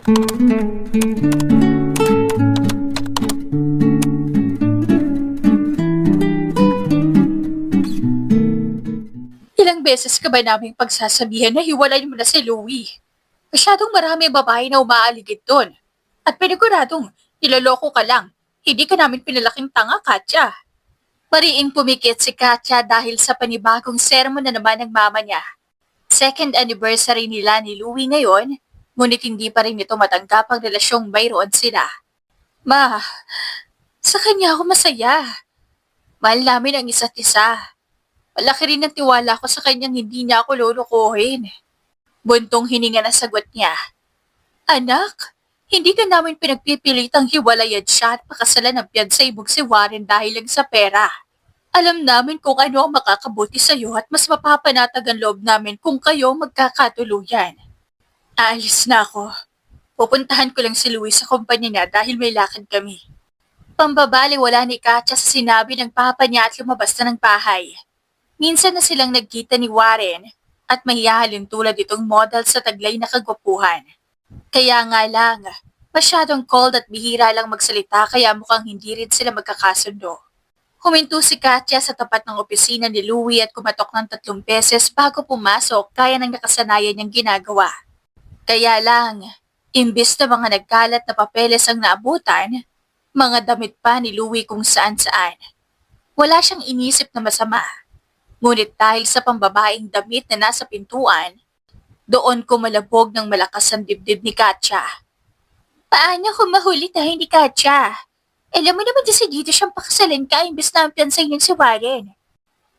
Ilang beses ka ba naming pagsasabihan na hiwalayin mo na si Louie? Masyadong marami ang babae na umaaligid doon. At paniguradong, niloloko ka lang. Hindi ka namin pinalaking tanga, Katya. Mariing pumikit si Katya dahil sa panibagong sermon na naman ng mama niya. Second anniversary nila ni Louie ngayon, ngunit hindi pa rin ito matanggap ang relasyong mayroon sila. Ma, sa kanya ako masaya. Mahal namin ang isa't isa. Malaki rin ang tiwala ko sa kanyang hindi niya ako lulukuhin. Buntong hininga na sagot niya. Anak, hindi ka namin pinagpipilitang hiwalayan siya at pakasalan ng piyansay mong si Warren dahil lang sa pera. Alam namin kung ano ang makakabuti sa iyo at mas mapapanatag ang loob namin kung kayo magkakatuluyan. Aalis na ako. Pupuntahan ko lang si Louie sa kumpanya niya dahil may lakad kami. Pambabaliwala ni Katya sa sinabi ng papa niya at lumabas na ng bahay. Minsan na silang nagkita ni Warren at mahihahalin tulad itong model sa taglay na kagwapuhan. Kaya nga lang, masyadong cold at bihira lang magsalita kaya mukhang hindi rin sila magkakasundo. Huminto si Katya sa tapat ng opisina ni Louie at kumatok ng 3 beses bago pumasok kaya ng nakasanayan niyang ginagawa. Kaya lang, imbis na mga nagkalat na papeles ang naabutan, mga damit pa ni Louie kung saan-saan. Wala siyang inisip na masama. Ngunit dahil sa pambabaing damit na nasa pintuan, doon kumalabog ng malakas ang dibdib ni Katya. Paano kung mahuli tayo ni Katya? Alam mo naman desidido siyang pakasalin ka imbis na ang piyansay niyang si Warren.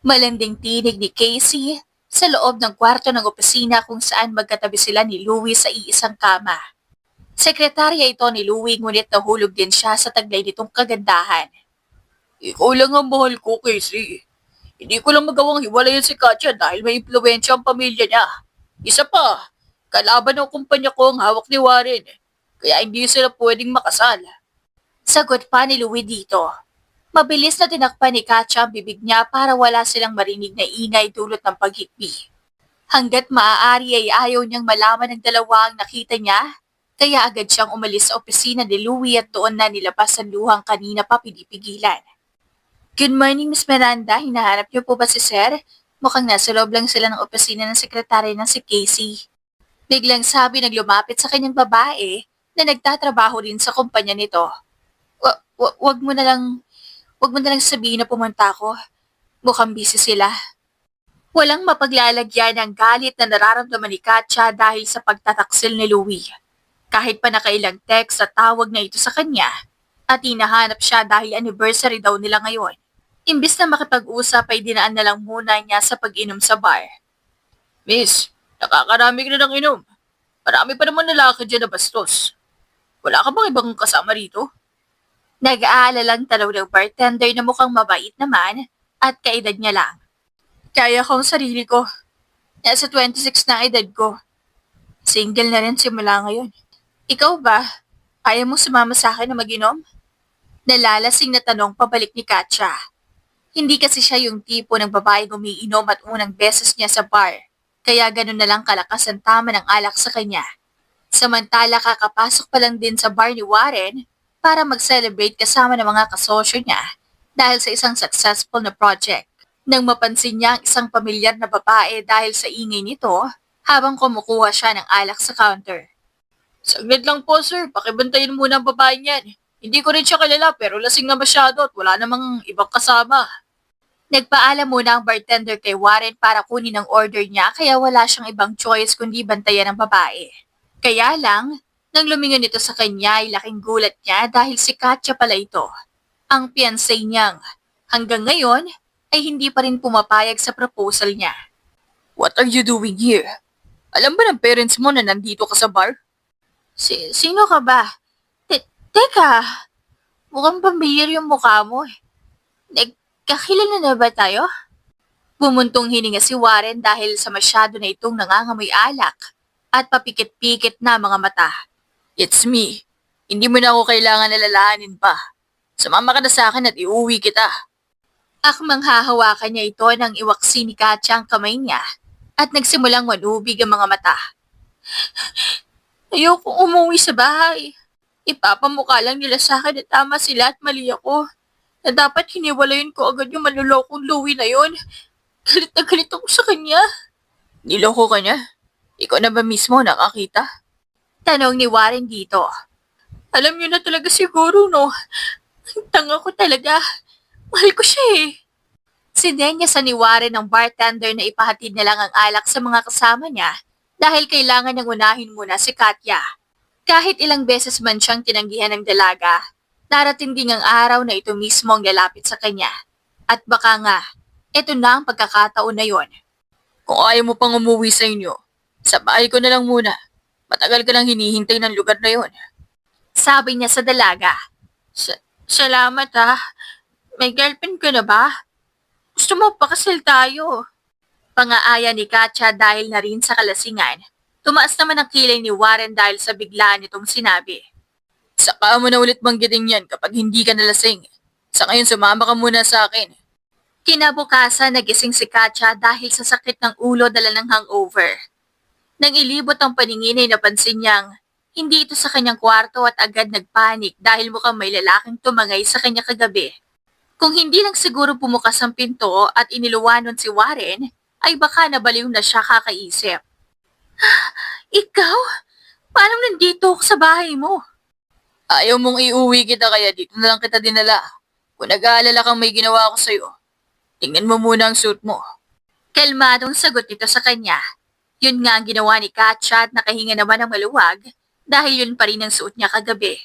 Malanding tinig ni Casey sa loob ng kwarto ng opisina kung saan magkatabi sila ni Louie sa iisang kama. Sekretarya ito ni Louie ngunit nahulog din siya sa taglay nitong kagandahan. Ikaw lang ang mahal ko, Casey. Hindi ko lang magawang hiwalayan si Katya dahil may impluwensya ang pamilya niya. Isa pa, kalaban ng kumpanya ko ang hawak ni Warren, kaya hindi sila pwedeng makasal. Sagot pa ni Louie dito. Mabilis na tinakpan ni Katya ang bibig niya para wala silang marinig na ingay dulot ng paghikbi. Hanggat maaari ay ayaw niyang malaman ng dalawa ang nakita niya, kaya agad siyang umalis sa opisina ni Louie at doon na nilabas ang luhang kanina pa pinipigilan. Good morning, Miss Miranda. Hinahanap niyo po ba si Sir? Mukhang nasa loob lang sila ng opisina ng sekretary ng si Casey. Biglang sabi ng lumapit sa kanyang babae na nagtatrabaho rin sa kumpanya nito. Wag mo na lang sabihin na pumunta ako. Mukhang busy sila. Walang mapaglalagyan ng galit na nararamdaman ni Katya dahil sa pagtataksil ni Louie. Kahit pa nakailang text at tawag na ito sa kanya, at hinahanap siya dahil anniversary daw nila ngayon. Imbis na makipag-usap ay dinaan na lang muna niya sa pag-inom sa bar. Miss, nakakarami ka na ng inom. Marami pa naman lalaki dyan na bastos. Wala ka bang ibang kasama rito? Nag-aalalang tanaw ng bartender na mukhang mabait naman at kaedad niya lang. Kaya ko ang sarili ko. Nasa 26 na ang edad ko. Single na rin simula ngayon. Ikaw ba? Ayaw mo sumama sa akin na mag-inom? Nalalasing na tanong pabalik ni Katya. Hindi kasi siya yung tipo ng babaeng umiinom at unang beses niya sa bar, kaya ganun na lang kalakas ang tama ng alak sa kanya. Samantala kakapasok pa lang din sa bar ni Warren para mag-celebrate kasama ng mga kasosyo niya dahil sa isang successful na project. Nang mapansin niya ang isang pamilyar na babae dahil sa ingay nito habang kumukuha siya ng alak sa counter. Saglit lang po sir, pakibantayin muna ang babae niyan. Hindi ko rin siya kilala pero lasing na masyado at wala namang ibang kasama. Nagpaalam muna ang bartender kay Warren para kunin ang order niya kaya wala siyang ibang choice kundi bantayan ang babae. Kaya lang, nang lumingon ito sa kanya ay laking gulat niya dahil si Katya pala ito. Ang fiancé niyang hanggang ngayon ay hindi pa rin pumapayag sa proposal niya. What are you doing here? Alam ba ng parents mo na nandito ka sa bar? Sino ka ba? Teka, mukhang pamilyar yung mukha mo. Kakilala na ba tayo? Bumuntong hininga si Warren dahil sa masyado na itong nangangamoy alak at papikit-pikit na mga mata. It's me. Hindi mo na ako kailangan alalahanin pa. Sumama ka na sa akin at iuwi kita. Akmang hahawakan niya ito nang iwaksi ni Katya ang kamay niya at nagsimulang manubig ang mga mata. Ayokong umuwi sa bahay. Ipapamukha lang nila sa akin na tama sila at mali ako. Na dapat hiniwalayin ko agad yung manlulokong Louie na yon. Galit na galit ako sa kanya. Niloko ka niya? Ikaw na ba mismo nakakita? Tanong ni Warren dito. Alam niyo na talaga siguro, no? Ang tanga ko talaga. Mahal ko siya eh. Sinenyasan ni Warren ng bartender na ipahatid na lang ang alak sa mga kasama niya dahil kailangan niyang unahin muna si Katya. Kahit ilang beses man siyang tinanggihan ng dalaga, darating din ang araw na ito mismo ang lalapit sa kanya. At baka nga, ito na ang pagkakataon na yon. Kung ayaw mo pang umuwi sa inyo, sa bahay ko na lang muna. Matagal ka lang hinihintay ng lugar na yon. Sabi niya sa dalaga. Salamat ha. May girlfriend ka na ba? Gusto mo pakasal tayo? Pangaaya ni Katya dahil na rin sa kalasingan. Tumaas naman ang kilay ni Warren dahil sa biglaan nitong sinabi. Saka mo na ulit banggitin yan kapag hindi ka nalasing. Sa ngayon sumama ka muna sa akin. Kinabukasan nagising si Katya dahil sa sakit ng ulo dala ng hangover. Nang ilibot ang paningin ay napansin niyang hindi ito sa kanyang kwarto at agad nagpanik dahil mukhang may lalaking tumangay sa kanya kagabi. Kung hindi lang siguro pumukas ang pinto at iniluwanon si Warren, ay baka nabaliw na siya kakaisip. Ikaw? Paano nandito ako sa bahay mo? Ayaw mong iuwi kita kaya dito na lang kita dinala. Kung nag-aalala kang may ginawa ako sa'yo, tingnan mo muna ang suit mo. Kalmadong sagot nito sa kanya. Yun nga ang ginawa ni Katya at nakahinga naman ng maluwag dahil yun pa rin ang suot niya kagabi.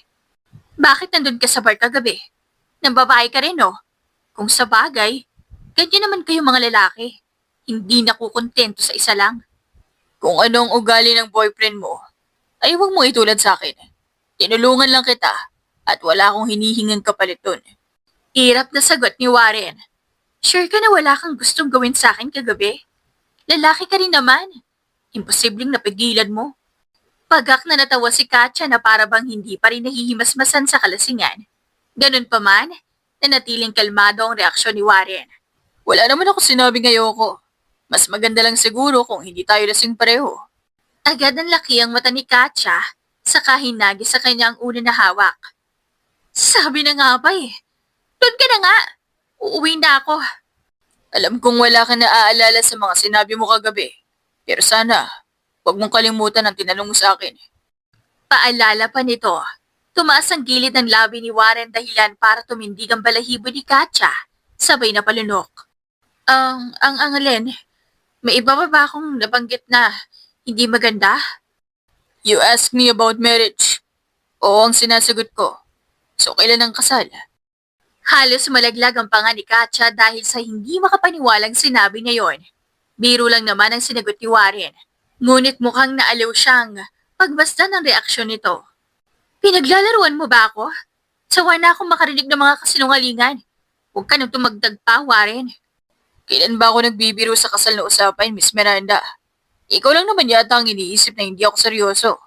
Bakit nandun ka sa bar kagabi? Nang babae ka rin, no? Kung sa bagay, ganyan naman kayo mga lalaki. Hindi nakukontento sa isa lang. Kung anong ugali ng boyfriend mo, ay huwag mo itulad sa akin. Tinulungan lang kita at wala akong hinihingang kapalit dun. Irap na sagot ni Warren. Sure ka na wala kang gustong gawin sa akin kagabi? Lalaki ka rin naman. Imposibleng napigilan mo. Pagak na natawa si Katya na para bang hindi pa rin nahihimasmasan sa kalasingan. Ganun pa man, nanatiling kalmado ang reaksyon ni Warren. Wala naman ako sinabing ayoko. Mas maganda lang siguro kung hindi tayo lasing pareho. Agad ang laki ang mata ni Katya, saka hinagi sa kanya ang ulo na hawak. Sabi na nga ba eh. Doon ka na nga. Uuwi na ako. Alam kong wala ka na aalala sa mga sinabi mo kagabi. Pero sana, huwag mong kalimutan ang tinanong mo sa akin. Paalala pa nito. Tumaas ang gilid ng labi ni Warren dahilan para tumindig ang balahibo ni Katya. Sabay na palunok. Ang alin, may iba ba akong nabanggit na hindi maganda? You asked me about marriage. Oo ang sinasagot ko. So kailan ang kasal? Halos malaglag ang panga ni Katya dahil sa hindi makapaniwalang sinabi niya yon. Biro lang naman ang sinagot ni Warren. Ngunit mukhang naaliw siyang pagbasta ng reaksyon nito. Pinaglalaruan mo ba ako? Sawa na akong makarinig ng mga kasinungalingan. Huwag ka nang tumagdag pa, Warren. Kailan ba ako nagbibiro sa kasal na usapan, Miss Miranda? Ikaw lang naman yata ang iniisip na hindi ako seryoso.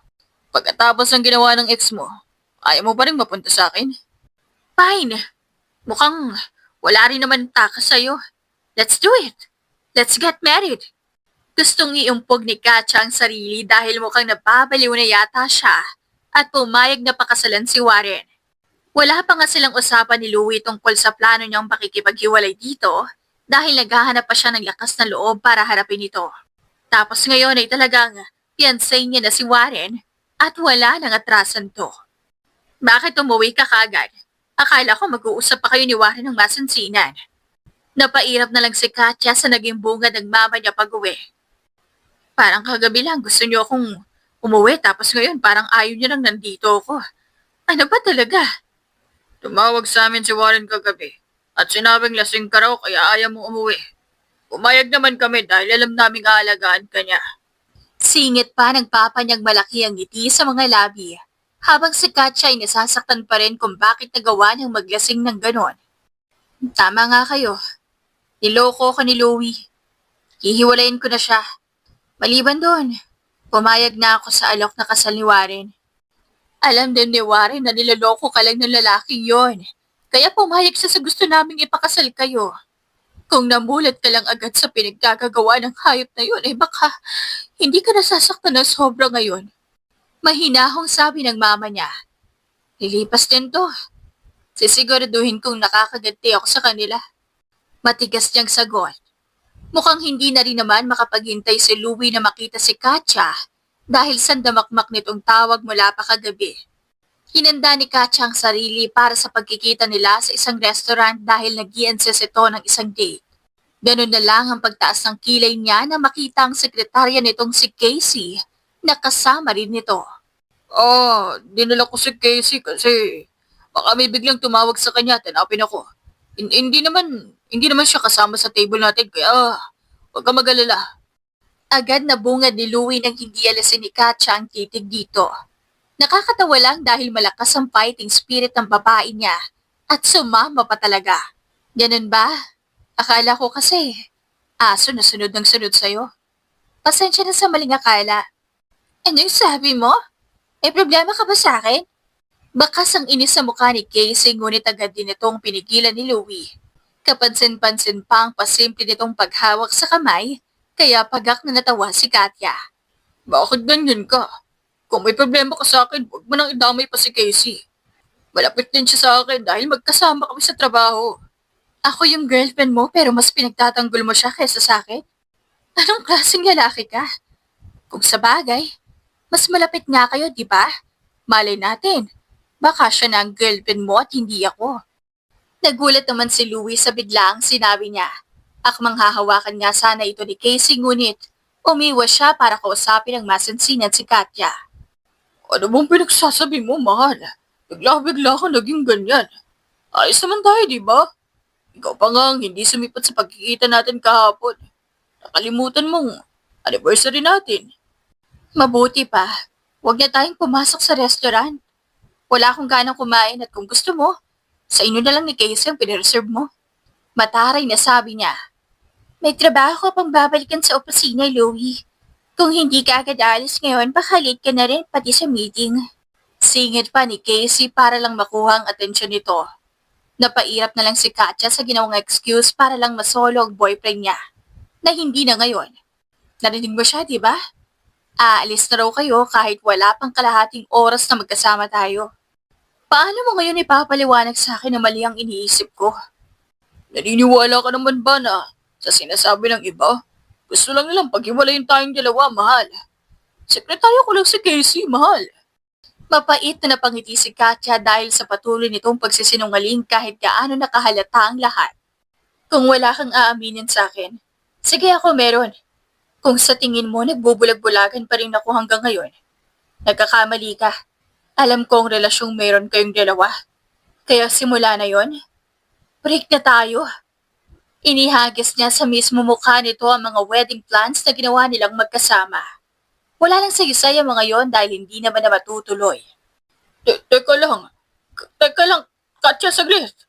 Pagkatapos ng ginawa ng ex mo, ayaw mo pa rin mapunta sa akin? Fine. Mukhang wala rin naman takas sa'yo. Let's do it. Let's get married. Gustong iumpog ni Katya ang sarili dahil mukhang napabaliw na yata siya at pumayag na pakasalan si Warren. Wala pa nga silang usapan ni Louie tungkol sa plano niyang pakikipaghiwalay dito dahil naghahanap pa siya ng lakas na loob para harapin ito. Tapos ngayon ay talagang fiancé niya na si Warren at wala nang atrasan to. Bakit umuwi ka kagad? Akala ko mag-uusap pa kayo ni Warren ng masinsinan. Napairap na lang si Katya sa naging bunga ng mama niya pag-uwi. Parang kagabi lang gusto niyo akong umuwi tapos ngayon parang ayaw niyo nang nandito ako. Ano ba talaga? Tumawag sa amin si Warren kagabi at sinabing lasing ka raw kaya ayaw mong umuwi. Umayag naman kami dahil alam naming aalagaan ka niya. Singit pa nagpapanyag malaki ang ngiti sa mga labi habang si Katya ay nasasaktan pa rin kung bakit nagawa niyang maglasing ng ganon. Tama nga kayo. Niloko ko ni Louie. Hihiwalayin ko na siya. Maliban doon, pumayag na ako sa alok na kasal ni Warren. Alam din ni Warren na niloloko ka lang ng lalaking yon. Kaya pumayag siya sa gusto naming ipakasal kayo. Kung namulat ka lang agad sa pinaggagawa ng hayop na yun, baka hindi ka nasasaktan ng sobra ngayon. Mahinahong sabi ng mama niya. Lilipas din to. Sisiguraduhin kong nakakaganti ako sa kanila. Matigas niyang sagot. Mukhang hindi na rin naman makapaghintay si Louie na makita si Katya dahil sandamakmak nitong tawag mula pa kagabi. Hinanda ni Katya ang sarili para sa pagkikita nila sa isang restaurant dahil nag-i-insist ito ng isang date. Ganun na lang ang pagtaas ng kilay niya na makita ang sekretarya nitong si Casey na kasama rin nito. Dinala ko si Casey kasi baka may biglang tumawag sa kanya at hanapin ako. Hindi naman siya kasama sa table natin kaya huwag ka mag-alala. Agad na bungad ni Louie nang hindi alasin ni Katya ang titig dito. Nakakatawa lang dahil malakas ang fighting spirit ng babae niya at sumama pa talaga. Ganun ba? Akala ko kasi aso na sunod ng sunod sa'yo. Pasensya na sa maling akala. Anong sabi mo? May problema ka ba sa akin? Bakas ang inis sa mukha ni Casey ngunit agad din itong pinigilan ni Louie. Kapansin-pansin pa ang pasimple nitong paghawak sa kamay, kaya pagak na natawa si Katya. Bakit ganyan ka? Kung may problema ka sa akin, huwag mo nang idamay pa si Casey. Malapit din siya sa akin dahil magkasama kami sa trabaho. Ako yung girlfriend mo pero mas pinagtatanggol mo siya kaysa sa akin? Anong klaseng lalaki ka? Kung sa bagay, mas malapit nga kayo, di ba? Malay natin, baka siya na ang girlfriend mo at hindi ako. Nagulat naman si Louie sa biglaang sinabi niya. Akmang hahawakan nga sana ito ni Casey ngunit umiwas siya para kausapin ang masansinan si Katya. Ano bang pinagsasabi mo, mahal? Bigla-bigla ka naging ganyan. Ayos naman tayo, di ba? Ikaw pa nga ang hindi sumipat sa pagkikita natin kahapon. Nakalimutan mong anniversary natin. Mabuti pa. Huwag na tayong pumasok sa restaurant. Wala akong ganang kumain at kung gusto mo, sa inyo na lang ni Casey ang pinireserve mo. Mataray na sabi niya. May trabaho ka pang babalikan sa opisina, Louie. Kung hindi ka agad alis ngayon, baka late ka na rin pati sa meeting. Singit pa ni Casey para lang makuha ang atensyon nito. Napairap na lang si Katya sa ginawang excuse para lang masolo ang boyfriend niya. Na hindi na ngayon. Narinig mo siya, di ba? Aalis na raw kayo kahit wala pang kalahating oras na magkasama tayo. Paano mo ngayon ipapaliwanag sa akin na mali ang iniisip ko? Naniniwala ka naman ba na sa sinasabi ng iba? Gusto lang nilang paghiwalayin tayong dalawa, mahal. Sekretaryo ko lang si Casey, mahal. Mapait na napangiti si Katya dahil sa patuloy nitong pagsisinungaling kahit gaano nakahalata ang lahat. Kung wala kang aaminin sa akin, sige ako meron. Kung sa tingin mo nagbubulag-bulagan pa rin ako hanggang ngayon, nagkakamali ka. Alam ko ang relasyong meron kayong dalawa. Kaya simula na yon, break na tayo. Inihagis niya sa mismo mukha nito ang mga wedding plans na ginawa nilang magkasama. Wala lang saysay ang mga yon dahil hindi naman na matutuloy. Teka lang, Katya, saglit.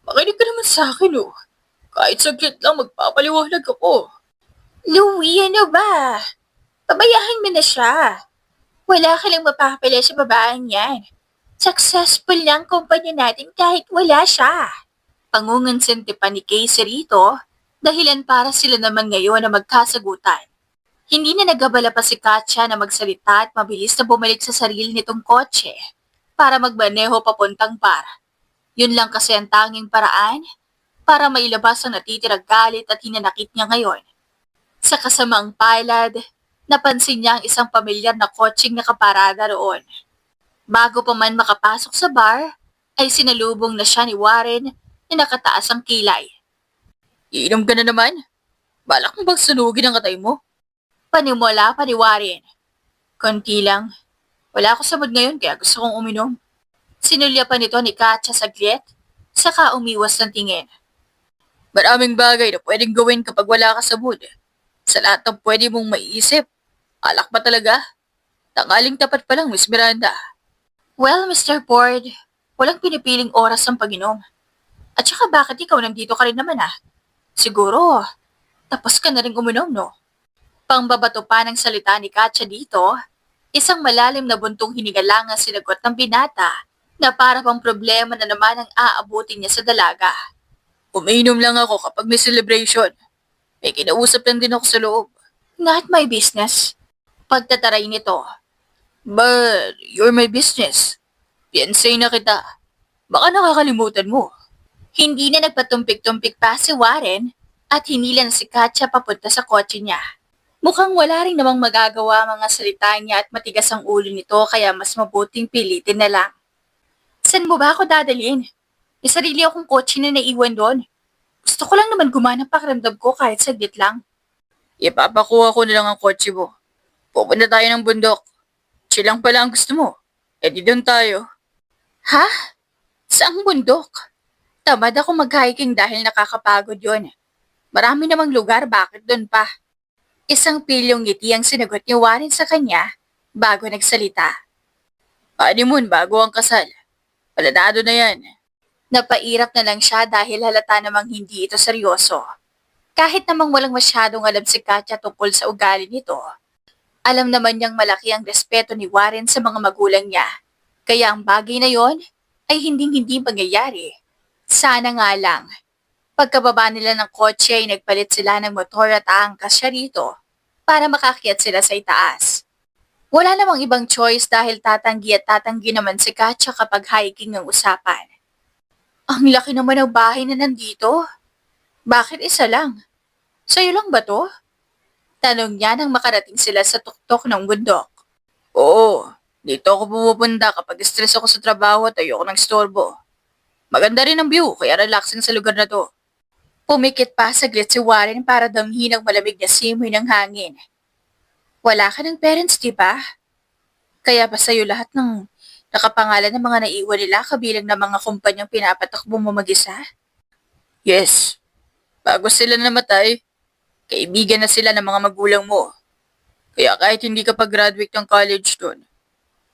Makinig ka naman sa akin, oh. Kahit saglit lang, magpapaliwanag ako. Louie, ano ba? Pabayaan mo na siya. Wala ka lang mapapala sa babaeng yan. Successful lang kumpanya natin kahit wala siya. Pangungonsinti pa ni Casey rito, dahilan para sila naman ngayon na magkasagutan. Hindi na nagabala pa si Katya na magsalita at mabilis na bumalik sa sarili nitong kotse para magmaneho papuntang bar. Yun lang kasi ang tanging paraan para mailabas ang natitirang galit at hinanakit niya ngayon. Sa kasamaang palad, napansin niya ang isang pamilyar na kotseng nakaparada roon. Bago pa man makapasok sa bar, ay sinalubong na siya ni Warren na nakataas ang kilay. Iinom ka na naman? Balak mo bang sunugin ang katay mo? Panimula pa ni Warren. Konti lang. Wala ako sa mood ngayon kaya gusto kong uminom. Sinulya pa nito ni Katya saglit, saka umiwas ng tingin. Maraming bagay na pwedeng gawin kapag wala ka sa mood. Sa lahat ng pwede mong maiisip, alak pa talaga? Tangaling tapat pa lang, Miss Miranda. Well, Mr. Ford, walang pinipiling oras ang pag-inom. At saka bakit ikaw nandito ka rin naman Siguro, tapos ka na rin uminom, no? Pangbabato pa ng salita ni Katya dito, isang malalim na buntong hinigalang ang sinagot ng binata na para pang problema na naman ang aabutin niya sa dalaga. Umiinom lang ako kapag may celebration. May kinausap lang din ako sa loob. Not my business. Pagtataray nito. But you're my business. Fiancé na kita. Baka nakakalimutan mo. Hindi na nagpatumpik-tumpik pa si Warren at hinila na si Katya papunta sa kotse niya. Mukhang wala rin namang magagawa mga salita niya at matigas ang ulo nito kaya mas mabuting pilitin na lang. Saan mo ba ako dadalhin? May sarili akong kotse na naiwan doon. Gusto ko lang naman gumana pakiramdam ko kahit saglit lang. Ipapakuha ko na lang ang kotse mo. Pupunta tayo ng bundok. Chill lang pala ang gusto mo. E di doon tayo. Ha? Saang bundok? Tamad ako mag-hiking dahil nakakapagod yon. Marami namang lugar, bakit doon pa? Isang pilyong ngiti ang sinagot ni Warren sa kanya bago nagsalita. Honeymoon bago ang kasal. Palanado na yan. Napairap na lang siya dahil halata namang hindi ito seryoso. Kahit namang walang masyadong alam si Katya tungkol sa ugali nito, alam naman niyang malaki ang respeto ni Warren sa mga magulang niya. Kaya ang bagay na yon ay hindi mangyayari. Sana nga lang. Pagkababa nila ng kotse ay nagpalit sila ng motor at aangkas siya rito para makakyat sila sa itaas. Wala namang ibang choice dahil tatanggi naman si Katya kapag hiking ang usapan. Ang laki naman ng bahay na nandito. Bakit isa lang? Sa'yo lang ba to? Tanong niya nang makarating sila sa tuktok ng bundok. Oo, dito ako pumupunta kapag stress ako sa trabaho at ayoko ng storbo. Maganda rin ang view, kaya relaxing sa lugar na to. Pumikit pa saglit si Warren para damhin ang malamig na simoy ng hangin. Wala ka ng parents, di ba? Kaya ba sa'yo lahat ng nakapangalan ng mga naiwan nila kabilang ng mga kumpanyang pinapatakbo mo mag-isa? Yes. Bago sila namatay, kaibigan na sila ng mga magulang mo. Kaya kahit hindi ka pa-graduate ng college doon,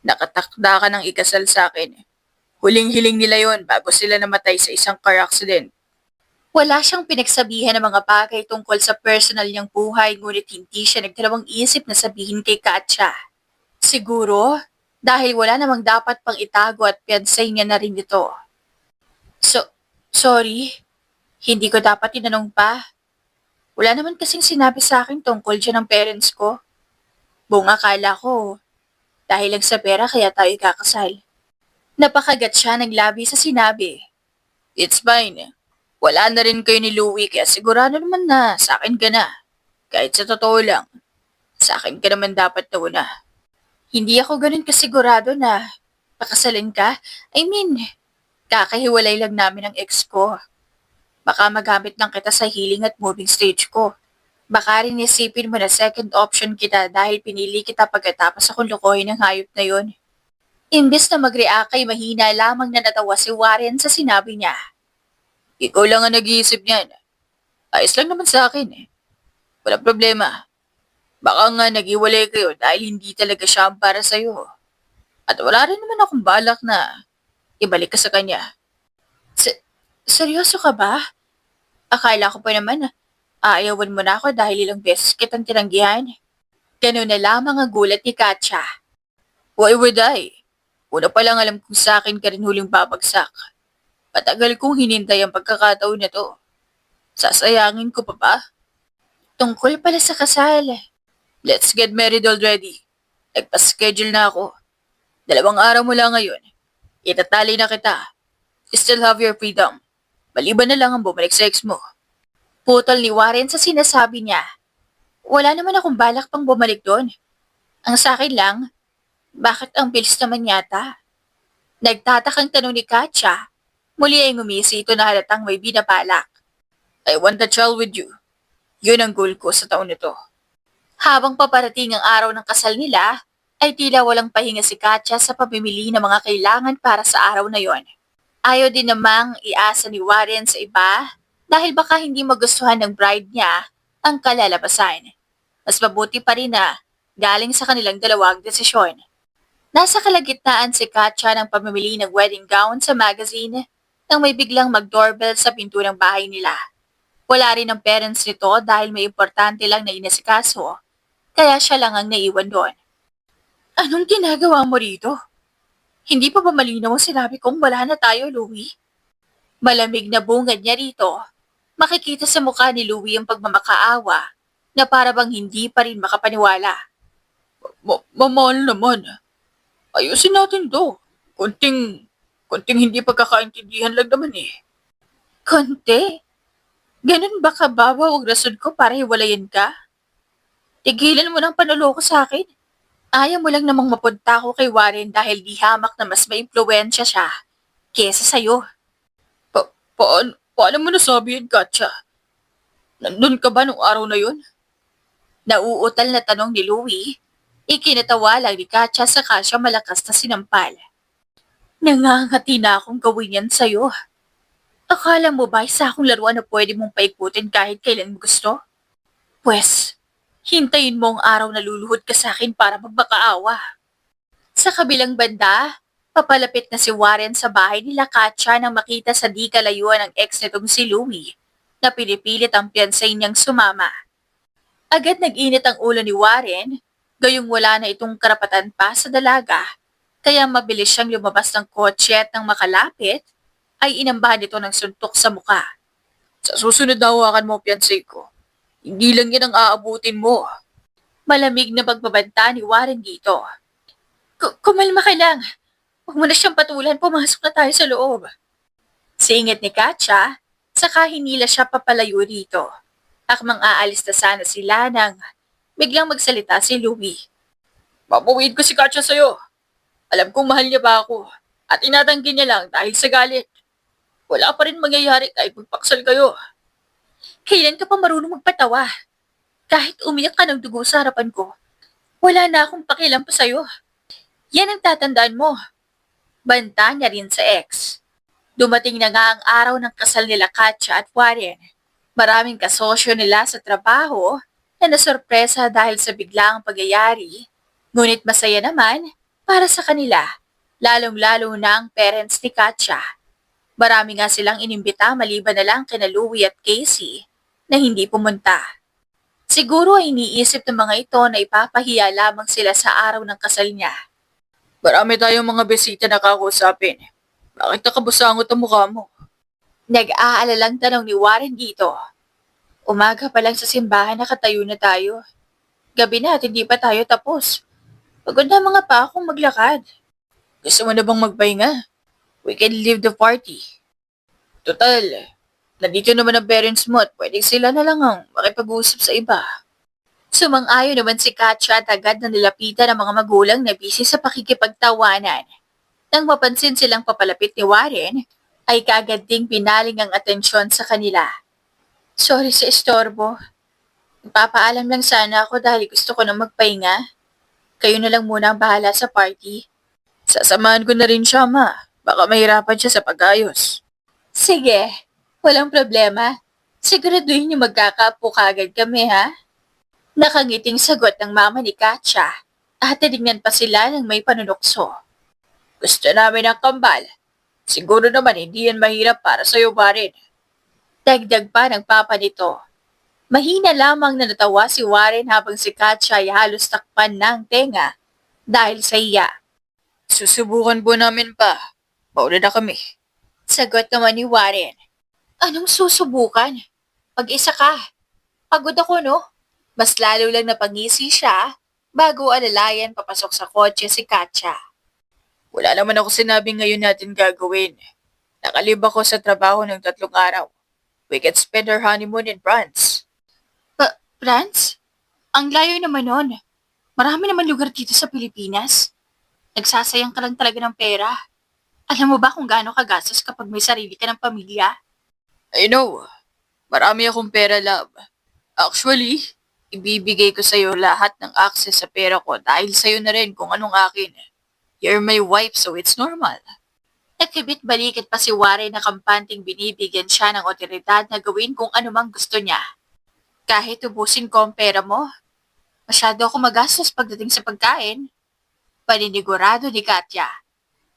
nakatakda ka ng ikasal sa akin. Huling-hiling nila yon bago sila namatay sa isang car accident. Wala siyang pinagsabihan ng mga bagay tungkol sa personal niyang buhay ngunit hindi siya nagdalawang isip na sabihin kay Katya. Siguro, dahil wala namang dapat pang itago at piansay niya na rin ito. Sorry, hindi ko dapat tinanong pa. Wala naman kasing sinabi sa akin tungkol dyan ng parents ko. Buong akala ko, dahil lang sa pera kaya tayo kakasal. Napakagat siya ng labi sa sinabi. It's fine. Wala na rin kayo ni Louie kaya sigurado naman na sa akin ka na. Kahit sa totoo lang, sa akin ka naman dapat na una. Hindi ako ganun kasigurado na pakasalin ka. I mean, kakahiwalay lang namin ang ex ko. Baka magamit lang kita sa healing at moving stage ko. Baka rin isipin mo na second option kita dahil pinili kita pagkatapos akong lokohin ng hayop na yon. Imbes na mag-react ay mahina lamang na natawa si Warren sa sinabi niya. Ikaw lang ang nag-iisip niyan. Ayos lang naman sa akin eh. Walang problema. Baka nga nag-iwalay kayo dahil hindi talaga siya ang para sa'yo. At wala rin naman akong balak na ibalik ka sa kanya. Seryoso ka ba? Akala ko pa naman na aayawan mo na ako dahil ilang beses kitang tinanggihan. Ganun na lamang ang gulat ni Katya. Why would I? Una pa lang alam kong sa akin ka rin huling babagsak. Matagal kong hinintay ang pagkakataon na to. Sasayangin ko pa ba? Tungkol pala sa kasal. Let's get married already. Nagpa-schedule na ako. 2 araw mo lang ngayon. Itatali na kita. You still have your freedom. Maliban na lang ang bumalik sa ex mo. Putol ni Warren sa sinasabi niya. Wala naman akong balak pang bumalik doon. Ang sa akin lang, bakit ang bilis naman yata? Nagtatakang tanong ni Katya. Muli ay ngumisi ito na halatang may binabalak. I want a child with you. Yun ang goal ko sa taon nito. Habang paparating ang araw ng kasal nila, ay tila walang pahinga si Katya sa pamimili ng mga kailangan para sa araw na yon. Ayaw din namang iasa ni Warren sa iba dahil baka hindi magustuhan ng bride niya ang kalalabasan. Mas mabuti pa rin na galing sa kanilang dalawang desisyon. Nasa kalagitnaan si Katya ng pamimili ng wedding gown sa magazine nang may biglang mag-doorbell sa pinto ng bahay nila. Wala rin ang parents nito dahil may importante lang na inasikaso, kaya siya lang ang naiwan doon. Anong ginagawa mo rito? Hindi pa ba malinaw ang sinabi kong wala na tayo, Louie? Malamig na bungad niya rito. Makikita sa mukha ni Louie ang pagmamakaawa na para bang hindi pa rin makapaniwala. Mamahal naman. Ayusin natin to. Konting hindi pagkakaintindihan lang naman eh. Konti? Ganun ba kababaw ang rason ko para hiwalayan ka? Tigilan mo ng panuloko sa akin. Ayaw mo lang namang mapunta ako kay Warren dahil di hamak na mas maimpluwensya siya kesa sa'yo. Paano mo nasabi yan, Katya? Nandun ka ba nung araw na yun? Nauutal na tanong ni Louie. Ikinatawa lang ni Katya saka siya malakas na sinampal. Nangangati na akong gawin yan sa'yo. Akala mo ba isa akong laruan na pwede mong paikutin kahit kailan mo gusto? Pwes, hintayin mo ang araw na luluhod ka sa akin para magmakaawa. Sa kabilang banda, papalapit na si Warren sa bahay nila Katya nang makita sa di kalayuan ng ex nitong si Louie na pinipilit ang piyansay niyang sumama. Agad nag-init ang ulo ni Warren, gayong wala na itong karapatan pa sa dalaga, kaya mabilis siyang lumabas ng kotse at nang makalapit, ay inambahan ito ng suntok sa muka. Sa susunod na hawakan mo, piyansay ko. Hindi lang yan ang aabutin mo. Malamig na pagbabanta ni Warren dito. Kumalma ka lang. Huwag mo na siyang patulan, pumasok na tayo sa loob. Singit ni Katya, saka hinila siya papalayo rito. Akmang aalis na sana sila nang biglang magsalita si Louie. Papawiin ko si Katya sa'yo. Alam kong mahal niya ba ako at inatanggi niya lang dahil sa galit. Wala pa rin mangyayari kahit magpaksal kayo. Kailan ka pa marunong magpatawa? Kahit umiyak ka ng dugo sa harapan ko, wala na akong pakialam pa sa'yo. Yan ang tatandaan mo. Banta niya rin sa ex. Dumating na nga ang araw ng kasal nila Katya at Warren. Maraming kasosyo nila sa trabaho na nasorpresa dahil sa biglaang pagyayari. Ngunit masaya naman para sa kanila, lalong-lalo na ang parents ni Katya. Marami nga silang inimbita maliban na lang kina Louie at Casey na hindi pumunta. Siguro ay iniisip ng mga ito na ipapahiya lamang sila sa araw ng kasal niya. Marami tayong mga besita na kakausapin. Bakit nakabusangot ang mukha mo? Nag-aalalang tanong ni Warren dito. Umaga pa lang sa simbahan nakatayo na tayo. Gabi na at hindi pa tayo tapos. Pagod na mga pa akong maglakad. Gusto mo na bang magpahinga? We can leave the party. Total, nandito naman ang parents mo at pwedeng sila na lang ang makipag-usap sa iba. Sumang-ayon naman si Katya at agad na nilapitan ng mga magulang na busy sa pakikipagtawanan. Nang mapansin silang papalapit ni Warren, ay kaagad ding pinaling ang atensyon sa kanila. Sorry sa istorbo. Nagpapaalam lang sana ako dahil gusto ko na magpahinga. Kayo na lang muna ang bahala sa party. Sasamahan ko na rin siya, ma. Baka mahirapan siya sa pag-ayos. Sige, walang problema. Siguraduhin niyo magkakapo kagad kami, ha? Nakangiting sagot ng mama ni Katya at tinignan pa sila ng may panunokso. Gusto namin ang kambal. Siguro naman hindi yan mahirap para sa'yo, Warren. Dagdag pa ng papa nito. Mahina lamang na natawa si Warren habang si Katya ay halos takpan ng tenga dahil sa iya. Susubukan po namin pa. Mauna na kami. Sagot naman ni Warren. Anong susubukan? Pag-isa ka. Pagod ako, no? Mas lalo lang napangisi siya bago alalayan papasok sa kotse si Katya. Wala naman ako sinabing ngayon natin gagawin. Nakalib ako sa trabaho ng 3 araw. We can spend our honeymoon in France. France? Ang layo naman nun. Marami naman lugar dito sa Pilipinas. Nagsasayang ka lang talaga ng pera. Alam mo ba kung gaano kagastos kapag may sarili ka ng pamilya? I know. Marami akong pera, love. Actually, ibibigay ko sa'yo lahat ng access sa pera ko dahil sa'yo na rin kung anong akin. You're my wife so it's normal. Nagkibit-balikat pa si Warren na kampanting binibigyan siya ng otoridad na gawin kung anumang gusto niya. Kahit ubusin ko ang pera mo, masyado ako magastos pagdating sa pagkain. Paninigurado ni Katya.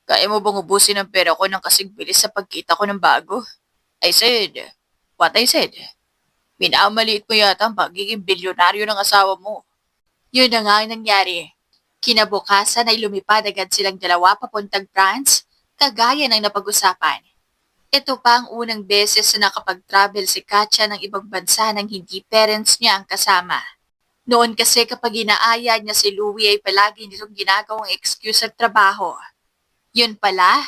Kaya mo bang ubusin ang pera ko ng kasing bilis sa pagkita ko ng bago? I said, what I said. Minamaliit mo yata ang pagiging bilyonaryo ng asawa mo. Yun na nga ang nangyari. Kinabukasan ay lumipad agad silang dalawa papuntang France, kagaya ng napag-usapan. Ito pa ang unang beses na nakapag-travel si Katya ng ibang bansa nang hindi parents niya ang kasama. Noon kasi kapag inaaya niya si Louie ay palagi nitong ginagawang excuse at trabaho. Yun pala,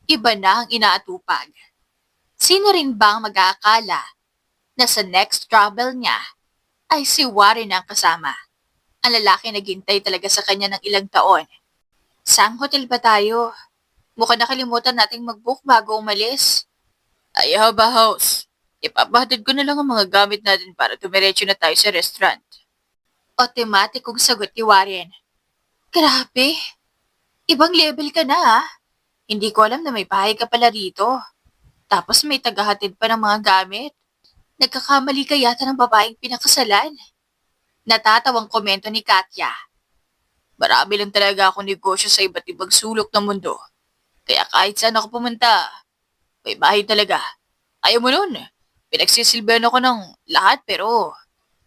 iba na ang inaatupag. Sino rin bang mag-aakala na sa next travel niya ay si Warren ang kasama? Ang lalaki naghintay talaga sa kanya ng ilang taon. Saang hotel ba tayo? Mukhang nakalimutan nating mag-book bago umalis. I have a house. Ipapahatid ko na lang ang mga gamit natin para tumiretso na tayo sa restaurant. Otomatikong sagot ni Warren. Grabe, ibang level ka na ah. Hindi ko alam na may bahay ka pala rito. Tapos may tagahatid pa ng mga gamit. Nagkakamali ka yata ng babaeng pinakasalan. Natatawang komento ni Katya. Marami lang talaga akong negosyo sa iba't ibang sulok ng mundo. Kaya kahit saan ako pumunta, may bahay talaga. Ayaw mo nun. Pinagsisilbihan ako ng lahat pero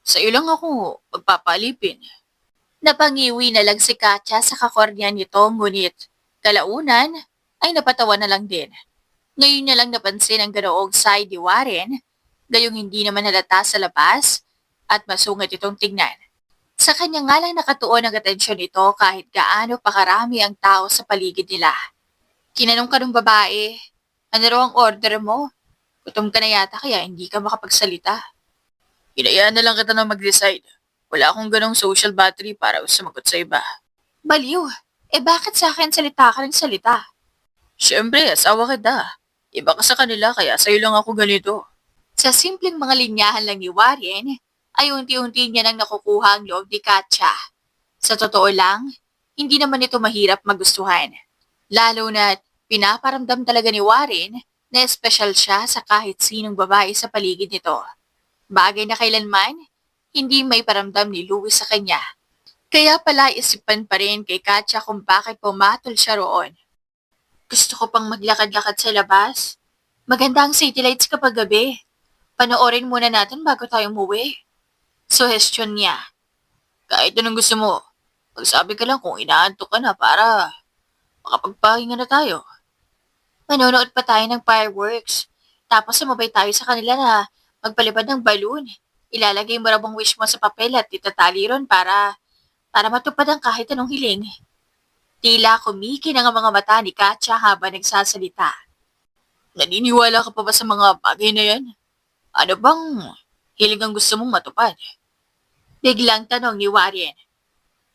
sa iyo lang ako magpapalipin. Napangiwi na lang si Katya sa kakornya nito ngunit kalaunan ay napatawa na lang din. Ngayon niya lang napansin ang ganoong side ni Warren, gayong hindi naman halata sa labas at masungit itong tignan. Sa kanya nga lang nakatuon ang atensyon ito kahit gaano pa karami ang tao sa paligid nila. Tinanong ka ng babae, ano raw ang order mo? Gutom ka na yata kaya hindi ka makapagsalita. Hinayaan na lang kita na mag-decide. Wala akong ganong social battery para sumagot sa iba. Baliw, bakit sa akin salita ka ng salita? Siyempre, asawa kita. Iba ka sa kanila kaya sa'yo lang ako ganito. Sa simpleng mga linyahan lang ni Warren, ay unti-unti niya nang nakukuha ang loob ni Katya. Sa totoo lang, hindi naman ito mahirap magustuhan. Lalo na't pinaparamdam talaga ni Warren na espesyal siya sa kahit sinong babae sa paligid nito. Bagay na kailanman, hindi may paramdam ni Louie sa kanya. Kaya pala isipan pa rin kay Katya kung bakit pumatol siya roon. Gusto ko pang maglakad-lakad sa labas. Maganda ang city lights kapag gabi. Panoorin muna natin bago tayo umuwi. Suhestyon niya. Kahit anong gusto mo, magsabi ka lang kung inaantok ka na para makapagpahinga na tayo. Manonood pa tayo ng fireworks. Tapos sumabay tayo sa kanila na magpalipad ng balloon. Ilalagay mo raw ang wish mo sa papel at itatali ron para matupad ang kahit anong hiling. Tila kumikinang ang mga mata ni Katya habang nagsasalita. Naniniwala ka pa ba sa mga bagay na yan? Ano bang hiling ang gusto mong matupad? Biglang tanong ni Warren.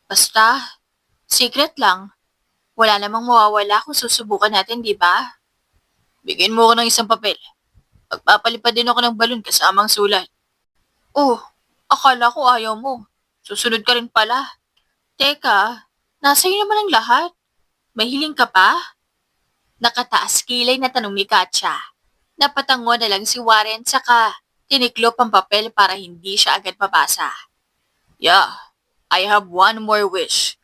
Basta, secret lang. Wala namang mawawala kung susubukan natin, di ba? Bigyan mo ako ng isang papel. Magpapalipad din ako ng balon kasama ang sulat. Oh, akala ko ayaw mo. Susunod ka rin pala. Teka, nasa iyo naman ang lahat. May hiling ka pa? Nakataas kilay na tanong ni Katya. Napatango na lang si Warren saka tiniklop ang papel para hindi siya agad mabasa. Yeah, I have one more wish.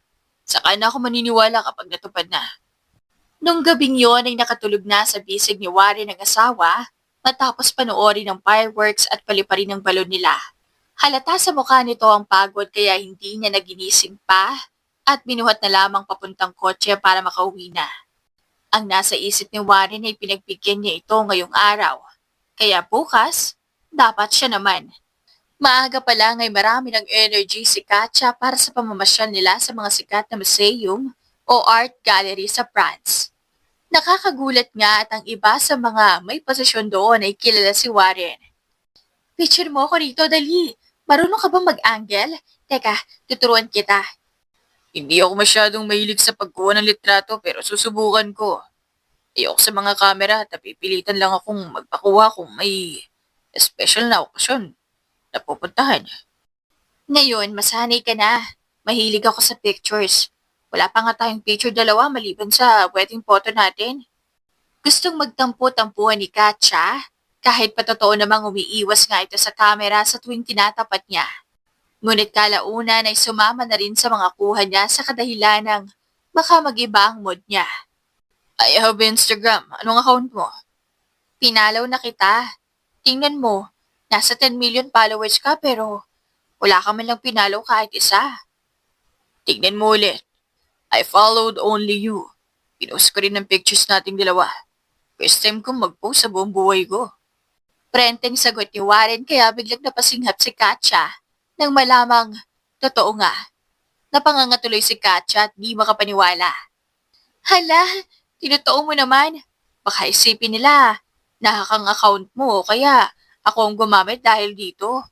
Saka na ako maniniwala kapag natupad na. Nung gabing yon ay nakatulog na sa bisig ni Warren ang asawa matapos panoorin ng fireworks at paliparin ng balon nila. Halata sa mukha nito ang pagod kaya hindi niya naginising pa at binuhat na lamang papuntang kotse para makauwi na. Ang nasa isip ni Warren ay pinagbigyan niya ito ngayong araw. Kaya bukas, dapat siya naman. Maaga pa lang ay marami ng energy si Katya para sa pamamasyal nila sa mga sikat na museum o art gallery sa France. Nakakagulat nga at ang iba sa mga may posisyon doon ay kilala si Warren. Picture mo ako rito, dali. Marunong ka ba mag-angle? Teka, tuturuan kita. Hindi ako masyadong mahilig sa pagkuha ng litrato pero susubukan ko. Ayoko sa mga kamera at napipilitan lang akong magpakuha kung may special na okasyon na pupuntahan. Ngayon, masanay ka na. Mahilig ako sa pictures. Wala pa nga tayong picture dalawa maliban sa wedding photo natin. Gustong magtampo-tampuhan ni Katya kahit patotoo namang umiiwas nga ito sa kamera sa tuwing tinatapat niya. Ngunit kalaunan ay sumama na rin sa mga kuha niya sa kadahilan ng baka mag-iba ang mood niya. I have Instagram. Anong account mo? Pinalaw na kita. Tingnan mo, nasa 10 million followers ka pero wala ka man lang pinalaw kahit isa. Tingnan mo ulit. I followed only you. Pinost ko rin ng pictures nating dalawa. First time kong mag-post sa buong buhay ko. Prenteng sagot ni Warren kaya biglang napasinghat si Katya nang malamang Totoo nga, napanganga tuloy si Katya at di makapaniwala. Hala, tinotoo mo naman. Baka isipin nila, nahakang account mo, kaya ako ang gumamit dahil dito.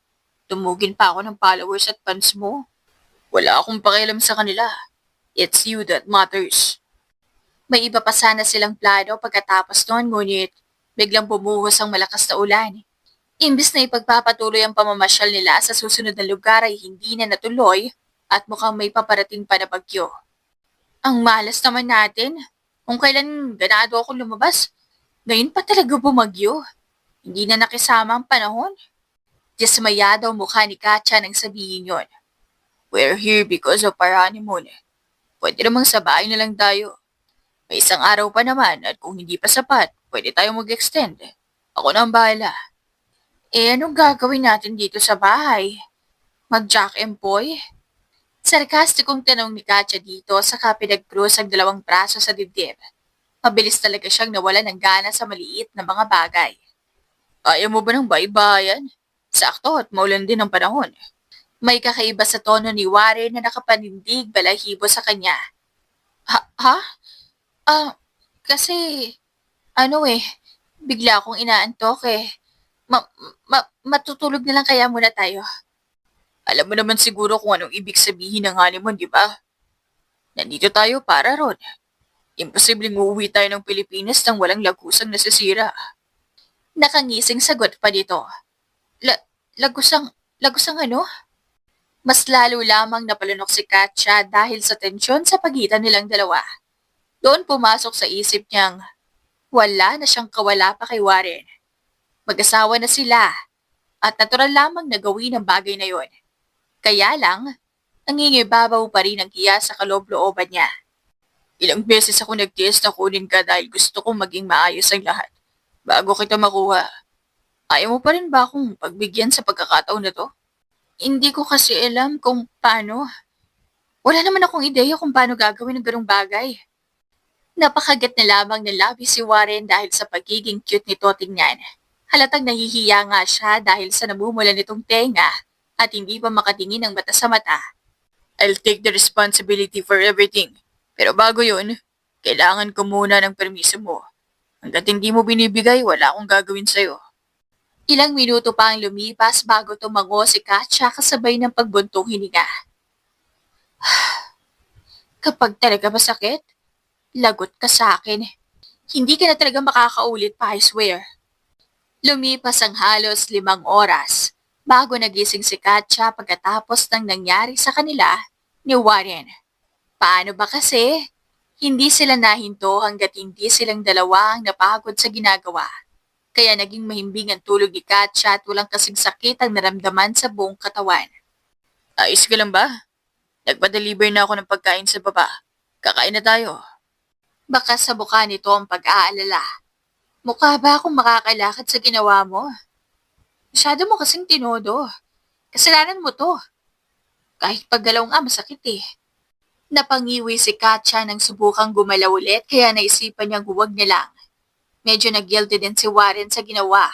Tumugin pa ako ng followers at fans mo. Wala akong pakialam sa kanila. It's you that matters. May iba pa sana silang plano pagkatapos noon, ngunit biglang bumuhos ang malakas na ulan. Imbis na ipagpapatuloy ang pamamasyal nila sa susunod na lugar ay hindi na natuloy at mukhang may paparating pa na bagyo. Ang malas naman natin. Kung kailan ganado ako lumabas, ngayon pa talaga bumagyo. Hindi na nakisama ang panahon. Dismaya daw mukha ni Katya nang sabihin yon. We're here because of our honeymoon. Pwede namang sa bahay na lang tayo. May isang araw pa naman at kung hindi pa sapat, pwede tayong mag-extend. Ako na ang bahala. Anong gagawin natin dito sa bahay? Mag-jack and boy? Sarkastikong tanong ni Katya dito saka pinag-cross ang dalawang braso sa dibdib. Mabilis talaga siyang nawala ng gana sa maliit na mga bagay. Ayaw mo ba ng baybayan? Sakto at maulan din ang panahon. May kakaiba sa tono ni Warren na nakapanindig balahibo sa kanya. Ha? Ah, kasi, bigla akong inaantok eh. Matutulog na lang kaya muna tayo. Alam mo naman siguro kung anong ibig sabihin ng honeymoon, di ba? Nandito tayo para ron. Imposibleng uuwi tayo ng Pilipinas nang walang lagusang nasisira. Nakangising sagot pa dito. Lagusang ano? Mas lalo lamang napalunok si Katya dahil sa tensyon sa pagitan nilang dalawa. Doon pumasok sa isip niyang wala na siyang kawala pa kay Warren. Mag-asawa na sila at natural lamang na gawin ang bagay na yon. Kaya lang, nangingibabaw pa rin ang hiya sa kaloob-looban niya. Ilang beses ako nag-test na kunin ka dahil gusto kong maging maayos ang lahat. Bago kita makuha, ayaw mo pa rin ba akong pagbigyan sa pagkakataon na to? Hindi ko kasi alam kung paano. Wala naman akong ideya kung paano gagawin ang ganung bagay. Napakagat na lamang ng labi si Warren dahil sa pagiging cute nito tingnan. Halatang nahihiya nga siya dahil sa namumula nitong tenga at hindi pa makatingin ng mata sa mata. I'll take the responsibility for everything. Pero bago yun, kailangan ko muna ng permiso mo. Hanggat hindi mo binibigay, wala akong gagawin sa'yo. Ilang minuto pa ang lumipas bago tumango si Katya kasabay ng pagbuntong hininga. Kapag talaga masakit, lagot ka sa akin. Hindi ka na talaga makakaulit pa, I swear. Lumipas ang halos 5 oras bago nagising si Katya pagkatapos ng nangyari sa kanila ni Warren. Paano ba kasi? Hindi sila nahinto hanggat hindi silang dalawa ang napagod sa ginagawa. Kaya naging mahimbing ang tulog ni Katya at walang kasing sakit ang naramdaman sa buong katawan. Ayos ka lang ba? Nagpa-deliver na ako ng pagkain sa baba. Kakain na tayo. Baka sa mukha nito ang pag-aalala. Mukha ba akong makakalakad sa ginawa mo? Masyado mo kasing tinodo. Kasalanan mo to. Kahit paggalaw nga masakit eh. Napangiwi si Katya nang subukang gumalaw ulit kaya naisipan niyang huwag na lang. Medyo nag-guilty din si Warren sa ginawa,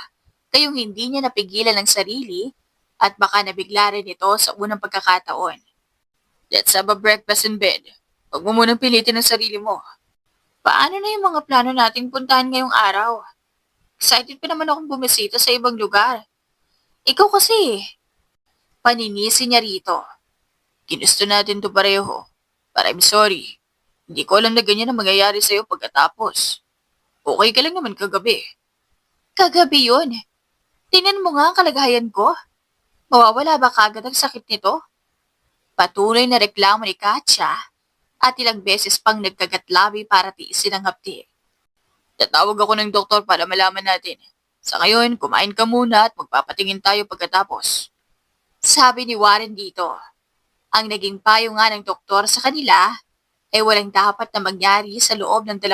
kayong hindi niya napigilan ang sarili at baka nabigla rin ito sa unang pagkakataon. Let's have a breakfast in bed. Huwag mo munang pilitin ang sarili mo. Paano na yung mga plano nating puntahan ngayong araw? Excited pa naman akong bumisita sa ibang lugar. Ikaw kasi. Paninisi niya rito. Ginusto natin to pareho. But I'm sorry. Hindi ko alam na ganyan ang mangyayari sa'yo pagkatapos. Okay ka lang naman kagabi. Kagabi yun. Tingnan mo nga ang kalagayan ko. Mawawala ba kagad ang sakit nito? Patuloy na reklamo ni Katya at ilang beses pang nagkagatlabi para tiisin ang hapdi. Tatawag ako ng doktor para malaman natin. Sa ngayon, kumain ka muna at magpapatingin tayo pagkatapos. Sabi ni Warren dito. Ang naging payo nga ng doktor sa kanila ay walang dapat na mangyari sa loob ng 2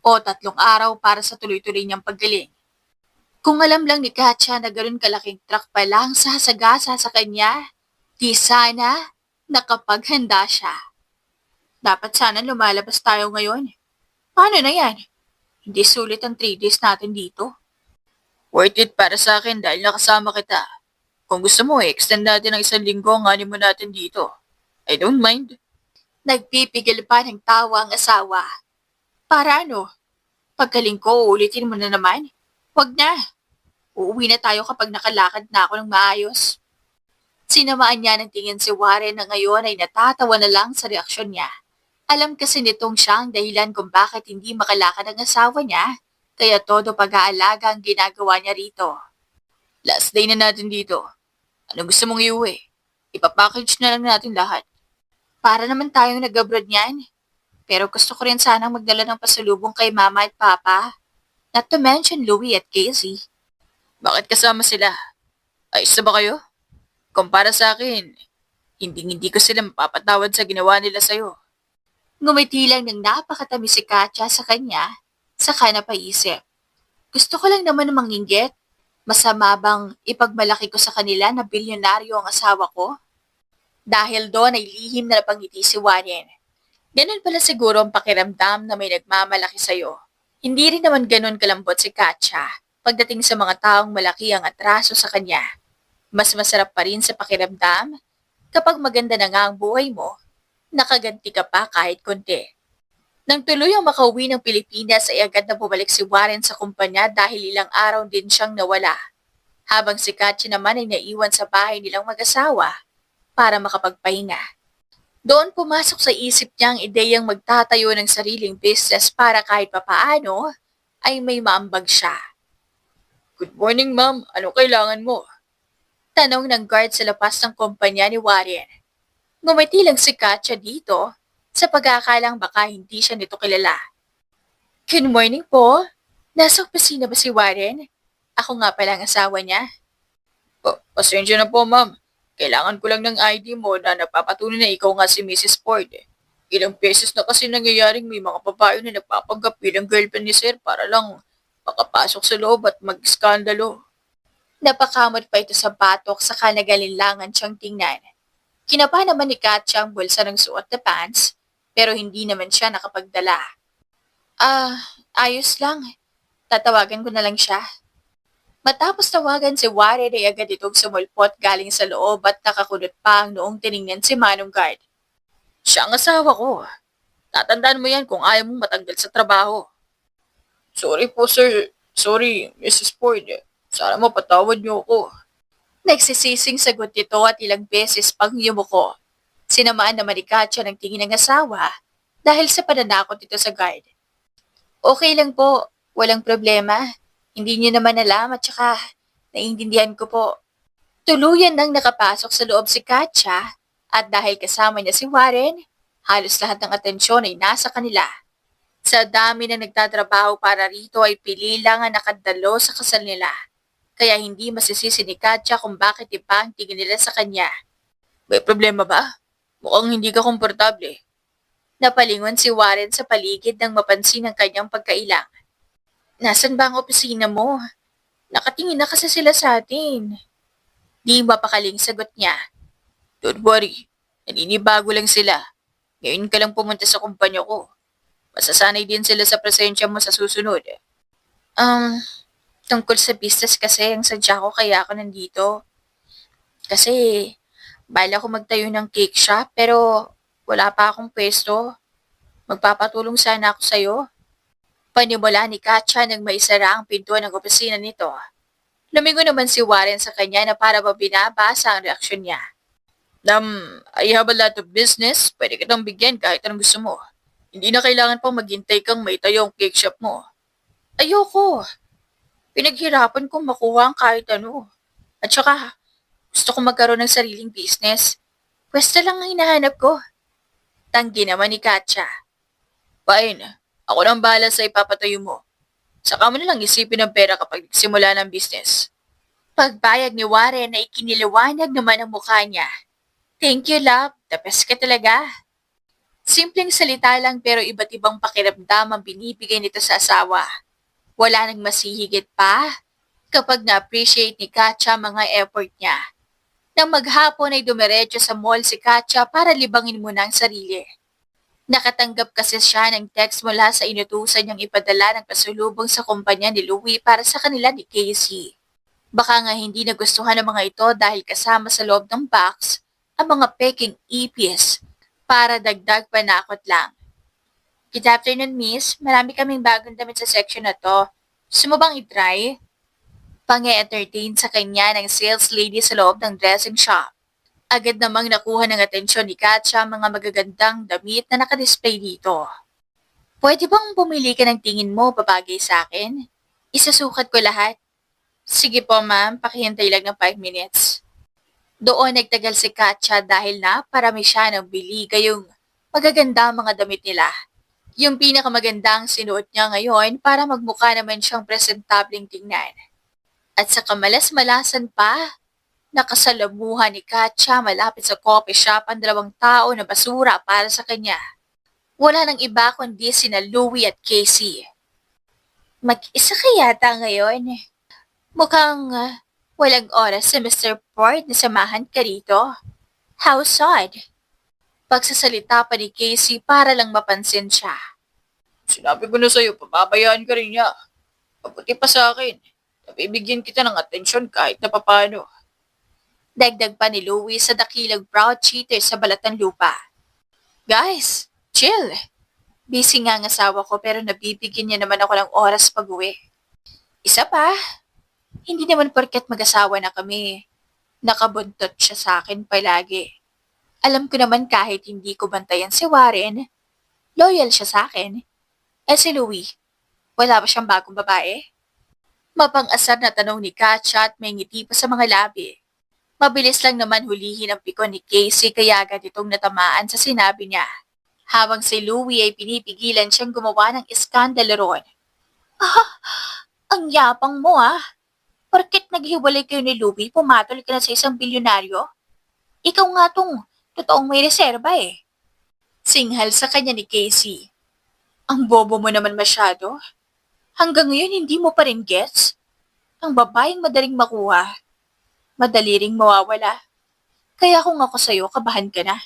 o 3 araw para sa tuloy-tuloy niyang paggaling. Kung alam lang ni Katya na gano'n kalaking truck pa lang sasagasa sa kanya, di sana nakapaghanda siya. Dapat sana lumalabas tayo ngayon. Paano na yan? Hindi sulit ang 3 days natin dito. Worth it para sa akin dahil nakasama kita. Kung gusto mo, extend natin ng 1 linggo ang honeymoon natin dito. I don't mind. Nagpipigil pa ng tawa ang asawa. Para ano? Pagkaling ko, ulitin mo na naman? Wag na. Uuwi na tayo kapag nakalakad na ako ng maayos. Sinamaan niya ng tingin si Warren na ngayon ay natatawa na lang sa reaksyon niya. Alam kasi nitong siya ang dahilan kung bakit hindi makalakad ang asawa niya, kaya todo pag-aalaga ang ginagawa niya rito. Last day na natin dito. Ano gusto mong iuwi? Ipapackage na lang natin lahat. Para naman tayong nag-abroad niyan. Pero gusto ko rin sanang magdala ng pasalubong kay Mama at Papa. Not to mention Louie at Casey. Bakit kasama sila? Ayos na ba kayo? Kumpara sa akin, hindi ko sila mapapatawad sa ginawa nila sa'yo. Ngumiti lang ng napakatamis si Katya sa kanya, saka napaisip. Gusto ko lang naman manginggit. Masama bang ipagmalaki ko sa kanila na bilyonaryo ang asawa ko? Dahil doon ay lihim na napangiti si Warren. Ganun pala siguro ang pakiramdam na may nagmamalaki sa'yo. Hindi rin naman ganun kalambot si Katya pagdating sa mga taong malaki ang atraso sa kanya. Mas masarap pa rin sa pakiramdam kapag maganda na nga ang buhay mo, nakaganti ka pa kahit konti. Nang tuluyang makauwi ng Pilipinas ay agad na bumalik si Warren sa kumpanya dahil ilang araw din siyang nawala. Habang si Katya naman ay naiwan sa bahay nilang mag-asawa para makapagpahinga. Doon pumasok sa isip niya ang ideyang magtatayo ng sariling business para kahit papaano ay may maambag siya. Good morning, ma'am. Ano kailangan mo? Tanong ng guard sa labas ng kumpanya ni Warren. Ngumiti lang si Katya dito sa pag-aakalang baka hindi siya nito kilala. Good morning po. Nasa opisina ba si Warren? Ako nga pala ang asawa niya. Pasensya na po, ma'am. Kailangan ko lang ng ID mo na napapatunay na ikaw nga si Mrs. Ford. Ilang beses na kasi nangyayaring may mga babae na nagpapanggap bilang girlfriend ni Sir para lang makapasok sa loob at mag-skandalo. Napakamot pa ito sa batok saka nagalinlangan siyang tingnan. Kinapa naman ni Katya ang bulsa ng suot na pants, pero hindi naman siya nakapagdala. Ayos lang. Tatawagan ko na lang siya. Matapos tawagan si Warren ay agad itong sumulpot galing sa loob at nakakunot pa ang noong tiningnan si Manong Guard. Siya ang asawa ko. Tatandaan mo yan kung ayaw mong matanggal sa trabaho. Sorry po, sir. Sorry, Mrs. Ford. Sana mapatawad niyo ako. Nagsisising sagot nito at ilang beses pang yumuko. Sinamaan naman ni Katya ng tingin ng asawa dahil sa pananakot nito sa guard. Okay lang po, walang problema. Hindi niyo naman alam at saka naiintindihan ko po. Tuluyan nang nakapasok sa loob si Katya at dahil kasama niya si Warren, halos lahat ng atensyon ay nasa kanila. Sa dami na nagtatrabaho para rito ay pili lang ang nakadalo sa kasal nila. Kaya hindi masisisi ni Katya kung bakit iba ang tingin nila sa kanya. May problema ba? Mukhang hindi ka komportable. Napalingon si Warren sa paligid nang mapansin ang kanyang pagkailang. Nasaan ba ang opisina mo? Nakatingin na kasi sila sa atin. Di mapakaling sagot niya. Don't worry. Naninibago lang sila. Ngayon ka lang pumunta sa kumpanya ko. Masasanay din sila sa presensya mo sa susunod. Tungkol sa business kasi ang sadya ko kaya ako nandito. Kasi, bala ko magtayo ng cake shop pero wala pa akong pwesto. Magpapatulong sana ako sa'yo. Panimula ni Katya nang maisara ang pintuan ng opisina nito. Lumingon naman si Warren sa kanya na para ba binabasa ang reaksyon niya. I have a lot of business. Pwede kitang bigyan kahit anong gusto mo. Hindi na kailangan pang maghintay kang may tayo ang cake shop mo. Ayoko. Pinaghirapan kong makuha ang kahit ano. At saka, gusto kong magkaroon ng sariling business. Pwesto lang ang hinahanap ko. Tanggi naman ni Katya. Fine. Ako nang bahala sa ipapatayo mo. Saka mo na lang isipin ng pera kapag simula ng business. Pagbayag ni Warren ay kiniliwanag naman ang mukha niya. Thank you, love. The best ka talaga. Simpleng salita lang pero iba't ibang pakiramdam ang binibigay nito sa asawa. Wala nang masihigit pa kapag na-appreciate ni Katya mga effort niya. Nang maghapon ay dumiretso sa mall si Katya para libangin muna ang sarili. Nakatanggap kasi siya ng text mula sa inutusan niyang ipadala ng pasulubong sa kumpanya ni Louie para sa kanila ni Casey. Baka nga hindi nagustuhan ng mga ito dahil kasama sa loob ng box ang mga peking ipis para dagdag panakot lang. Good afternoon, miss. Marami kaming bagong damit sa section na to. Gusto mo bang itry? Pang-entertain sa kanya ng sales lady sa loob ng dressing shop. Agad namang nakuha ng atensyon ni Katya ang mga magagandang damit na nakadisplay dito. Pwede bang bumili ka ng tingin mo babagay sa akin? Isasukat ko lahat. Sige po ma'am, pakihintay lang ng 5 minutes. Doon nagtagal si Katya dahil na parami siya ng bili gayong magaganda ang mga damit nila. Yung pinakamagandang sinuot niya ngayon para magmukha naman siyang presentableng tingnan. At sa kamalas-malasan pa, nakasalamuhan ni Katya malapit sa coffee shop ang 2 tao na basura para sa kanya. Wala nang iba kundi sina Louie at Casey. Mag-isa ka yata ngayon. Mukhang walang oras si Mr. Ford na samahan ka rito. How sad. Pagsasalita pa ni Casey para lang mapansin siya. Sinabi ko na sa'yo, papabayaan ka rin niya. Mabuti pa sa akin. Nabibigyan kita ng atensyon kahit na papano. Dagdag pa ni Louie sa dakilang proud cheater sa balat ng lupa. Guys, chill. Busy nga ang asawa ko pero nabibigyan niya naman ako ng oras pag-uwi. Isa pa, hindi naman porket mag-asawa na kami. Nakabuntot siya sa akin palagi. Alam ko naman kahit hindi ko bantayan si Warren, loyal siya sa akin. Eh si Louie, wala ba siyang bagong babae? Mapang-asar na tanong ni Katya at may ngiti pa sa mga labi. Mabilis lang naman hulihin ang pikon ni Casey kaya agad itong natamaan sa sinabi niya. Habang si Louie ay pinipigilan siyang gumawa ng iskandalo roon. Ah, ang yapang mo ah. Porket naghiwalay kayo ni Louie, pumatol ka na sa isang bilyonaryo? Ikaw nga tong totoong may reserba eh. Singhal sa kanya ni Casey. Ang bobo mo naman masyado. Hanggang ngayon hindi mo pa rin gets? Ang babaeng madaling makuha, madali ring mawawala. Kaya kung ako sa'yo, kabahan ka na.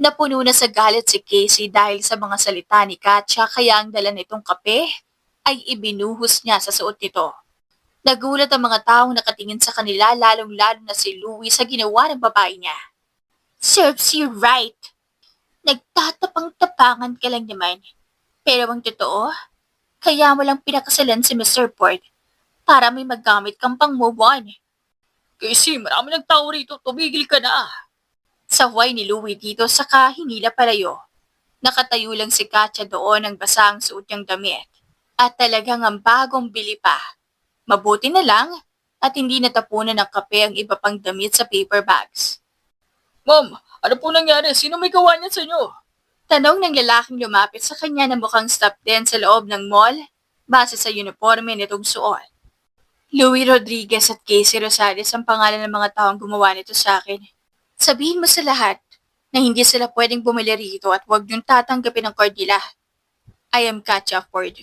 Napuno na sa galit si Casey dahil sa mga salita ni Katya kaya ang dala nitong kape ay ibinuhos niya sa suot nito. Nagulat ang mga taong nakatingin sa kanila lalong-lalo na si Louie sa ginawa ng babae niya. Serves you right. Nagtatapang-tapangan ka lang naman. Pero ang totoo, kaya mo lang pinakasalan si Mr. Ford para may magamit kang pang move on. Casey, marami ng tao rito. Tumigil ka na. Saway ni Louie dito saka hinila palayo. Nakatayo lang si Katya doon ang basang suot niyang damit. At talagang ang bagong bili pa. Mabuti na lang at hindi natapunan ng kape ang iba pang damit sa paper bags. Ma'am, ano po nangyari? Sino may gawa niya sa inyo? Tanong ng lalaking lumapit sa kanya na mukhang stop din sa loob ng mall base sa uniforme nitong suot. Louie Rodriguez at Casey Rosales ang pangalan ng mga taong gumawa nito sa akin. Sabihin mo sa lahat na hindi sila pwedeng bumili rito at huwag niyong tatanggapin ang card nila. I am Katya Ford,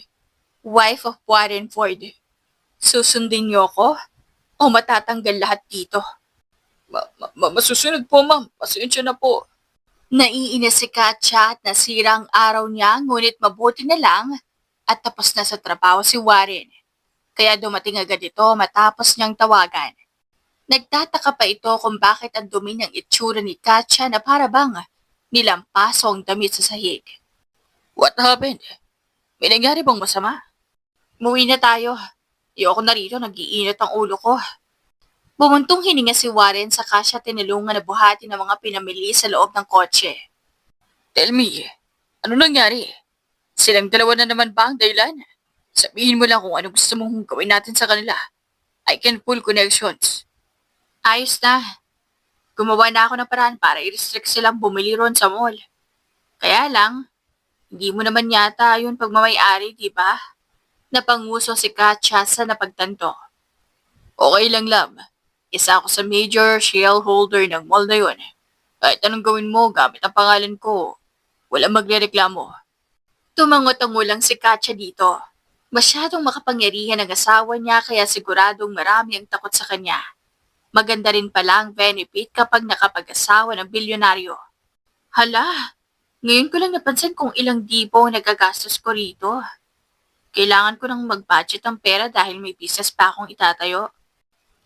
wife of Warren Ford. Susundin niyo ako o matatanggal lahat dito. Masusunod po, ma'am. Pasensya na po. Naiinis si Katya at nasira ang araw niya ngunit mabuti na lang at tapos na sa trabaho si Warren. Kaya dumating agad ito matapos niyang tawagan. Nagtataka pa ito kung bakit ang dumi ng itsura ni Katya na para bang nilampaso ang damit sa sahig. What happened? May nangyari bang masama? Muwi na tayo. Ayoko na rito, nag-iinit ang ulo ko. Bumuntong hininga si Warren sa siya tinulungan na buhati ng mga pinamili sa loob ng kotse. Tell me, ano nangyari? Silang dalawa na naman ba ang dahilan? Sabihin mo lang kung ano gusto mong gawin natin sa kanila. I can pull connections. Ayos na. Gumawa na ako ng paraan para i-restrict silang bumili ron sa mall. Kaya lang, hindi mo naman yata yun pagmamayari, di ba? Napanguso si Katya sa napagtanto. Okay lang, love. Isa ako sa major shareholder ng mall na yun. Kahit anong gawin mo gamit ang pangalan ko, walang magrereklamo. Tumango-tango lang si Katya dito. Masyadong makapangyarihan ang asawa niya kaya siguradong marami ang takot sa kanya. Maganda rin pala ang benefit kapag nakapag-asawa ng bilyonaryo. Hala, ngayon ko lang napansin kung ilang dipo ang nagagastos ko rito. Kailangan ko nang mag-budget ang pera dahil may business pa akong itatayo.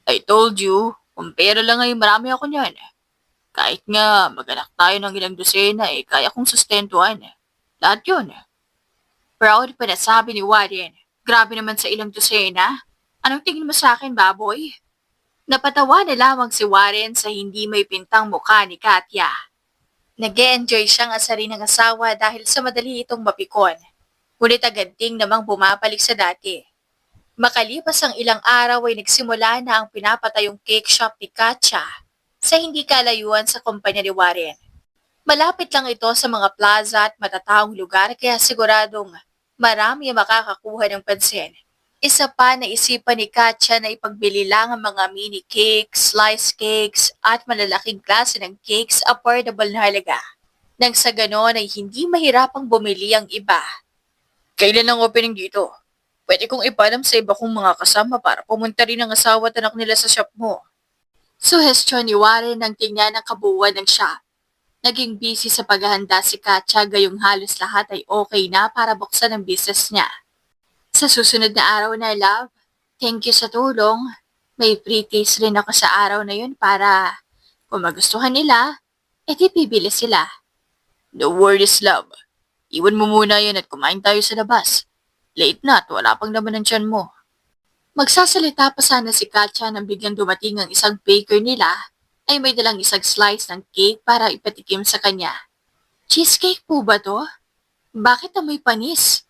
I told you, kung pera lang ay marami ako niyan. Kahit nga maganak tayo ng ilang dosena kaya kong sustentuhan. Lahat yun. Proud pa na sabi ni Warren. Grabe naman sa ilang dosena. Anong tingin mo sa akin, baboy? Napatawa na lamang si Warren sa hindi may pintang mukha ni Katya. Nag-e-enjoy siyang asarin ng asawa dahil sa madali itong mapikon. Ngunit agad ding namang bumabalik sa dati. Makalipas ang ilang araw ay nagsimula na ang pinapatayong cake shop ni Katya sa hindi kalayuan sa kumpanya ni Warren. Malapit lang ito sa mga plaza at matataong lugar kaya siguradong marami ang makakakuha ng pansin. Isa pa na isipan ni Katya na ipagbili lang ang mga mini cakes, slice cakes at malalaking klase ng cakes affordable na halaga. Nang sa ganon ay hindi mahirapang bumili ang iba. Kailan ang opening dito? Pwede kong ipalam sa iba kong mga kasama para pumunta rin ang asawa at anak nila sa shop mo. Suhestyon ni Warren nang tingnan ang kabuuan ng shop. Naging busy sa paghahanda si Katya gayong halos lahat ay okay na para buksan ang business niya. Sa susunod na araw na, love, thank you sa tulong. May free taste rin ako sa araw na yun para kung magustuhan nila, edi bibili sila. No worries, love. Iwan mo muna yan at kumain tayo sa labas. Late na at wala pang naman ang tiyan mo. Magsasalita pa sana si Katya nang biglang dumating ang isang baker nila ay may dalang isang slice ng cake para ipatikim sa kanya. Cheesecake po ba to? Bakit amoy panis?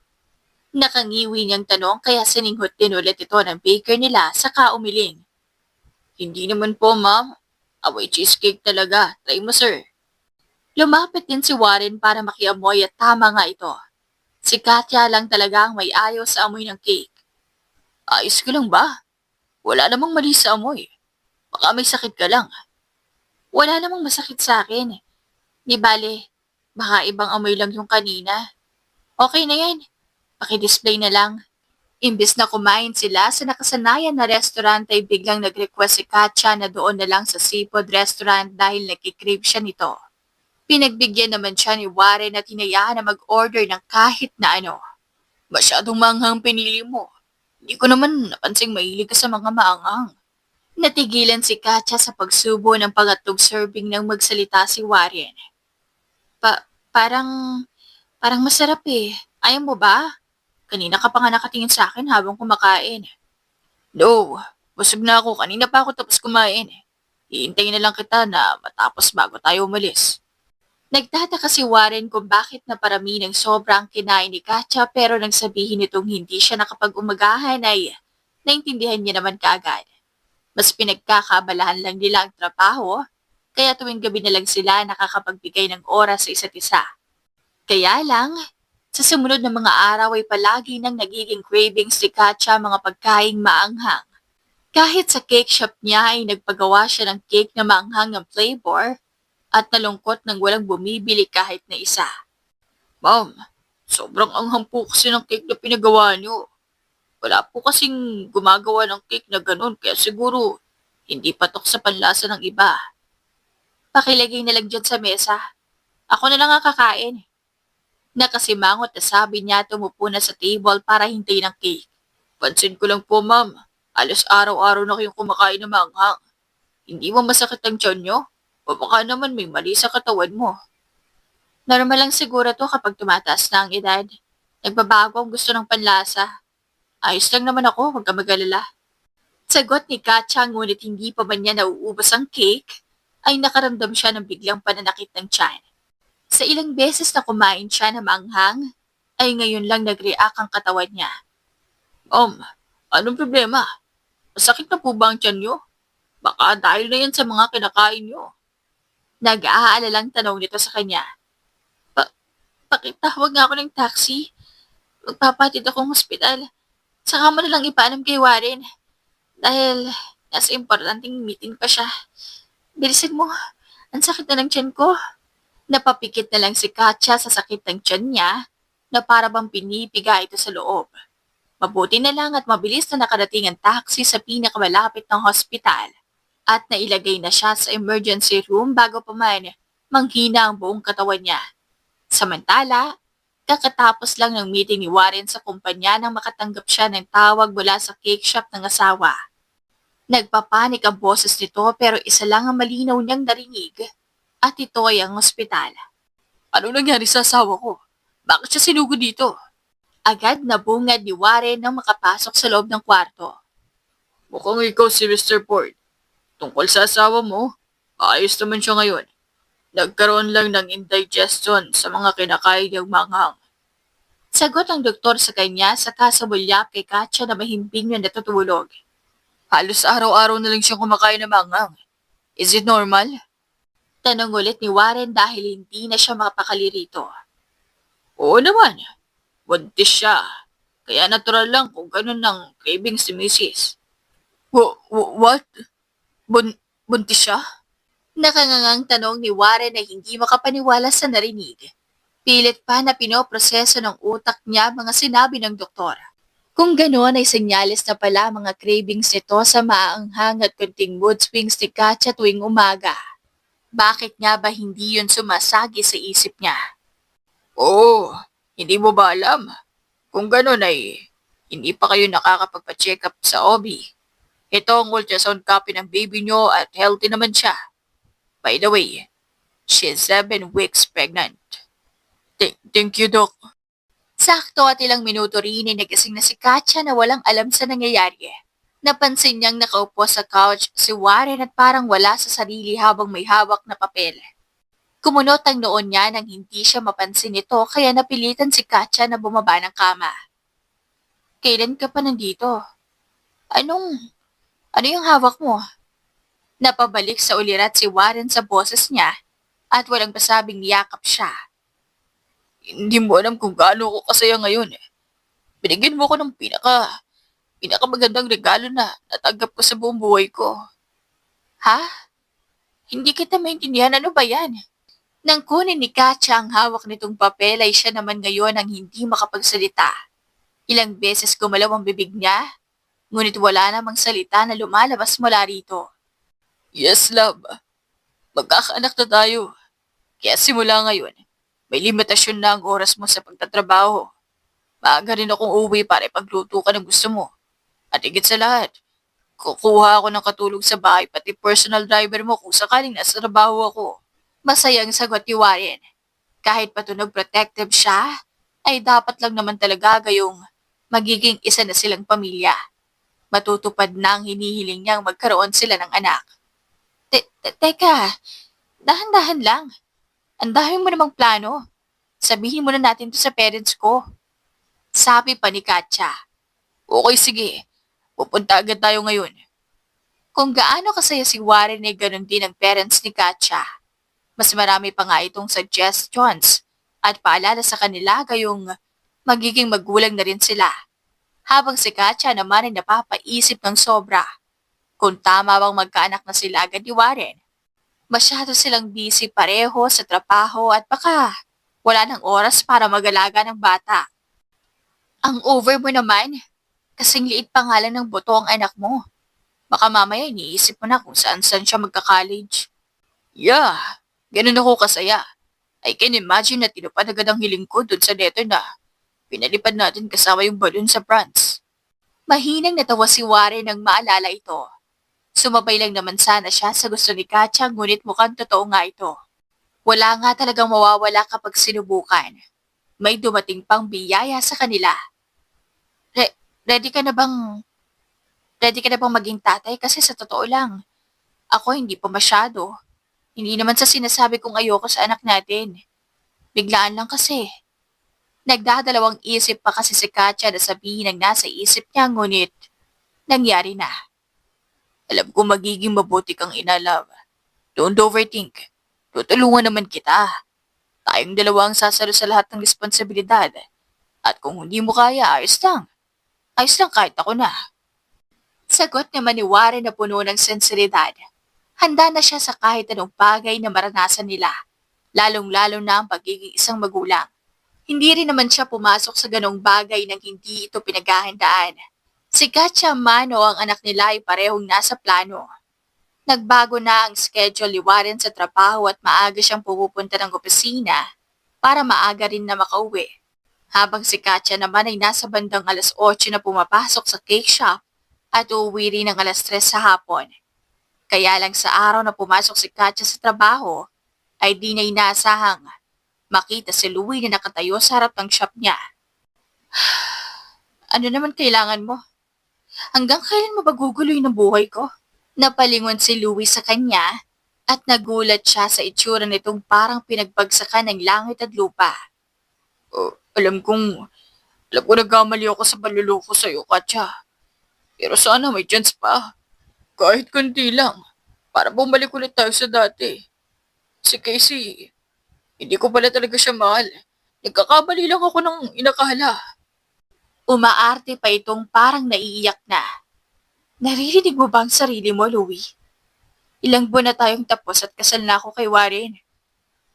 Nakangiwi niyang tanong kaya sininghot din ulit ito ng baker nila saka umiling. Hindi naman po, ma'am. Amoy cheesecake talaga. Try mo, sir. Lumapit din si Warren para makiamoy at tama nga ito. Si Katya lang talaga ang may ayaw sa amoy ng cake. Ayos ka lang ba? Wala namang mali sa amoy. Baka may sakit ka lang. Wala namang masakit sa akin. Di bale, baka ibang amoy lang yung kanina. Okay na yan. Paki-display na lang. Imbis na kumain sila sa nakasanayan na restaurant ay biglang nag-request si Katya na doon na lang sa seafood restaurant dahil nagkikrave siya nito. Pinagbigyan naman siya ni Warren at hinayaan na mag-order ng kahit na ano. Masyadong manghang pinili mo. Hindi ko naman napansing mahilig ka sa mga maanghang. Natigilan si Katya sa pagsubo ng pangatlong serving nang magsalita si Warren. Parang masarap eh. Ayaw mo ba? Kanina ka pa nga nakatingin sa akin habang kumakain. No, busog na ako. Kanina pa ako tapos kumain. Hihintayin na lang kita na matapos bago tayo umalis. Nagtataka si Warren kung bakit naparami ng sobrang kinain ni Katya pero nang sabihin nitong hindi siya nakapag-umagahan ay naintindihan niya naman kaagad. Mas pinagkakabalahan lang nila ang trabaho, kaya tuwing gabi na lang sila nakakapagbigay ng oras sa isa't isa. Kaya lang, sa sumunod na mga araw ay palagi nang nagiging cravings ni Katya mga pagkaing maanghang. Kahit sa cake shop niya ay nagpagawa siya ng cake na maanghang ng flavor at nalungkot nang walang bumibili kahit na isa. Ma'am, sobrang anghang po kasi ng cake na pinagawa niyo. Wala po kasing gumagawa ng cake na ganun kaya siguro hindi patok sa panlasa ng iba. Pakilagay na lang dyan sa mesa. Ako na lang ang kakain. Nakasimangot na sabi niya tumupo na sa table para hintayin ang cake. Pansin ko lang po, ma'am. Alos araw-araw na kayong kumakain ng maanghang. Hindi mo masakit ang tiyan niyo? O baka naman may mali sa katawan mo. Normal lang siguro to kapag tumataas na ang edad. Nagbabago ang gusto ng panlasa. Ayos lang naman ako, huwag ka mag-alala. Sagot ni Katya ngunit hindi pa man niya nauubos ang cake, ay nakaramdam siya ng biglang pananakit ng tiyan. Sa ilang beses na kumain siya na maanghang, ay ngayon lang nag-react ang katawan niya. Anong problema? Masakit na po ba ang tiyan niyo? Baka dahil na yan sa mga kinakain niyo. Nag-aalalang tanong nito sa kanya. Pakitawag nga ako ng taxi. Magpapatid akong hospital. Saka mo na lang ipaalam kay Warren. Dahil nasa importanteng meeting pa siya. Bilisan mo. Ang sakit na ng tiyan ko. Napapikit na lang si Katya sa sakit ng tiyan niya na para bang pinipiga ito sa loob. Mabuti na lang at mabilis na nakarating ang taxi sa pinakamalapit ng hospital at nailagay na siya sa emergency room bago pa man manghina ang buong katawan niya. Samantala, kakatapos lang ng meeting ni Warren sa kumpanya nang makatanggap siya ng tawag mula sa cake shop ng asawa. Nagpapanik ang boses nito pero isa lang ang malinaw niyang narinig at ito ay ang ospital. Ano nangyari sa asawa ko? Bakit siya sinugod dito? Agad na bungad ni Warren nang makapasok sa loob ng kwarto. Mukhang ikaw si Mr. Ford. Tungkol sa asawa mo, ayos naman siya ngayon. Nagkaroon lang ng indigestion sa mga kinakain niyang manghang. Sagot ng doktor sa kanya sa kasabulyap kay Katya na mahimbing na natutulog. Halos araw-araw na lang siyang kumakain ng manghang. Is it normal? Tanong ulit ni Warren dahil hindi na siya makapakali rito. Oo naman. Buntis siya. Kaya natural lang kung ganun ng craving si Mrs. What? Buntis siya? Nakangangang tanong ni Warren na hindi makapaniwala sa narinig. Pilit pa na pinoproseso ng utak niya mga sinabi ng doktor. Kung gano'n ay senyales na pala mga cravings nito sa maanghang at kunting mood swings ni Katya tuwing umaga. Bakit nga ba hindi yun sumasagi sa isip niya? Oo, hindi mo ba alam? Kung ganun ay hindi pa kayo nakakapagpa-check up sa OB. Ito ang ultrasound copy ng baby nyo at healthy naman siya. By the way, she's 7 weeks pregnant. Thank you, Doc. Sakto at ilang minuto rin ay nagising na si Katya na walang alam sa nangyayari. Napansin niyang nakaupo sa couch si Warren at parang wala sa sarili habang may hawak na papel. Kumunot ang noon niya nang hindi siya mapansin ito kaya napilitan si Katya na bumaba ng kama. Kailan ka pa nandito? Ano yung hawak mo? Napabalik sa ulirat si Warren sa boses niya at walang pasabing niyakap siya. Hindi mo alam kung gaano ako kasaya ngayon. Binigyan mo ko ng pinakamagandang regalo na natanggap ko sa buong buhay ko. Ha? Hindi kita maintindihan, ano ba yan? Nang kunin ni Katya ang hawak nitong papel ay siya naman ngayon ang hindi makapagsalita. Ilang beses gumalaw ang bibig niya, ngunit wala namang salita na lumalabas mula rito. Yes, love. Magkakaanak na tayo. Kaya simula ngayon, may limitasyon na ang oras mo sa pagtatrabaho. Maaga rin akong uuwi para ipagluto ka ng gusto mo. At higit sa lahat, kukuha ako ng katulog sa bahay pati personal driver mo kung sakaling nasa trabaho ako. Masayang sagot ni Warren. Kahit patunog protective siya, ay dapat lang naman talaga gayong magiging isa na silang pamilya. Matutupad na ang hinihiling niyang magkaroon sila ng anak. Teka, dahan-dahan lang. Ang dami mo namang plano. Sabihin mo na natin to sa parents ko. Sabi pa ni Katya. Okay, sige. Pupunta agad tayo ngayon. Kung gaano kasaya si Warren ay ganun din ang parents ni Katya. Mas marami pa nga itong suggestions at paalala sa kanila gayong magiging magulang na rin sila. Habang si Katya naman ay napapaisip ng sobra. Kung tama bang magkaanak na sila agad ni Warren. Masyado silang busy pareho sa trabaho at baka wala ng oras para mag-alaga ng bata. Ang over mo naman, kasing liit pa nga lang ng buto ang anak mo. Baka mamaya iniisip mo na kung saan-saan siya magka-college. Yeah, ganun ako kasaya. I can imagine na tinupad agad ang hiling ko dun sa letter na pinalipad natin kasama yung balloon sa France. Mahinang natawa si Warren nang maalala ito. Sumabay lang naman sana siya sa gusto ni Katya ngunit mukhang totoo nga ito. Wala nga talagang mawawala kapag sinubukan. May dumating pang biyaya sa kanila. Ready ka na bang... Ready ka na bang maging tatay? Kasi sa totoo lang, ako hindi pa masyado. Hindi naman sa sinasabi kong ayoko sa anak natin. Biglaan lang kasi. Nagdadalawang isip pa kasi si Katya na sabihin ang nasa isip niya ngunit nangyari na. Alam ko magiging mabuti kang ina, love. Don't overthink. Tutulungan naman kita. Tayong dalawa ang sasalo sa lahat ng responsibilidad. At kung hindi mo kaya, ayos lang. Ayos lang kahit ako na. Sagot naman ni Warren na puno ng sensibilidad. Handa na siya sa kahit anong bagay na maranasan nila, lalong-lalo na ang pagiging isang magulang. Hindi rin naman siya pumasok sa ganong bagay nang hindi ito pinaghahandaan. Si Katya Mano ang anak nila ay parehong nasa plano. Nagbago na ang schedule ni Warren sa trabaho at maaga siyang pumupunta ng opisina para maaga rin na makauwi. Habang si Katya naman ay nasa bandang 8:00 na pumapasok sa cake shop at uuwi rin ng 3:00 sa hapon. Kaya lang sa araw na pumasok si Katya sa trabaho, ay di na inaasahang makita si Louie na nakatayo sa harap ng shop niya. Ano naman kailangan mo? Hanggang kailan mo ba guguloy ng buhay ko? Napalingon si Louie sa kanya at nagulat siya sa itsura nitong parang pinagbagsakan ng langit at lupa. Alam ko nagkamali ako sa panluloko sa'yo, Katya. Pero sana may chance pa. Kahit kunti lang. Para bumalik ulit tayo sa dati. Si Casey, hindi ko pala talaga siya mahal. Nagkakamali lang ako ng inakala. Umaarte pa itong parang naiiyak na. Naririnig mo ba ang sarili mo, Louie? Ilang buwan na tayong tapos at kasal na ako kay Warren.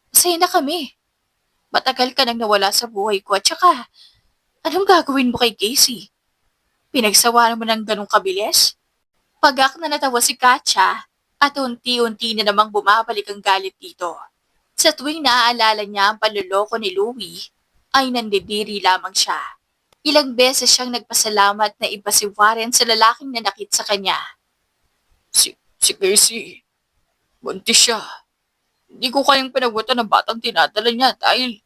Masaya na kami. Matagal ka nang nawala sa buhay ko at saka, anong gagawin mo kay Casey? Pinagsawa mo ng ganong kabilis? Pagak na natawa si Katya at unti-unti na namang bumabalik ang galit dito. Sa tuwing naaalala niya ang panluloko ni Louie, ay nandidiri lamang siya. Ilang beses siyang nagpasalamat na iba si Warren sa lalaking nanakit sa kanya. Si Casey, buntis siya. Hindi ko kayang panagutan ng batang tinadala niya dahil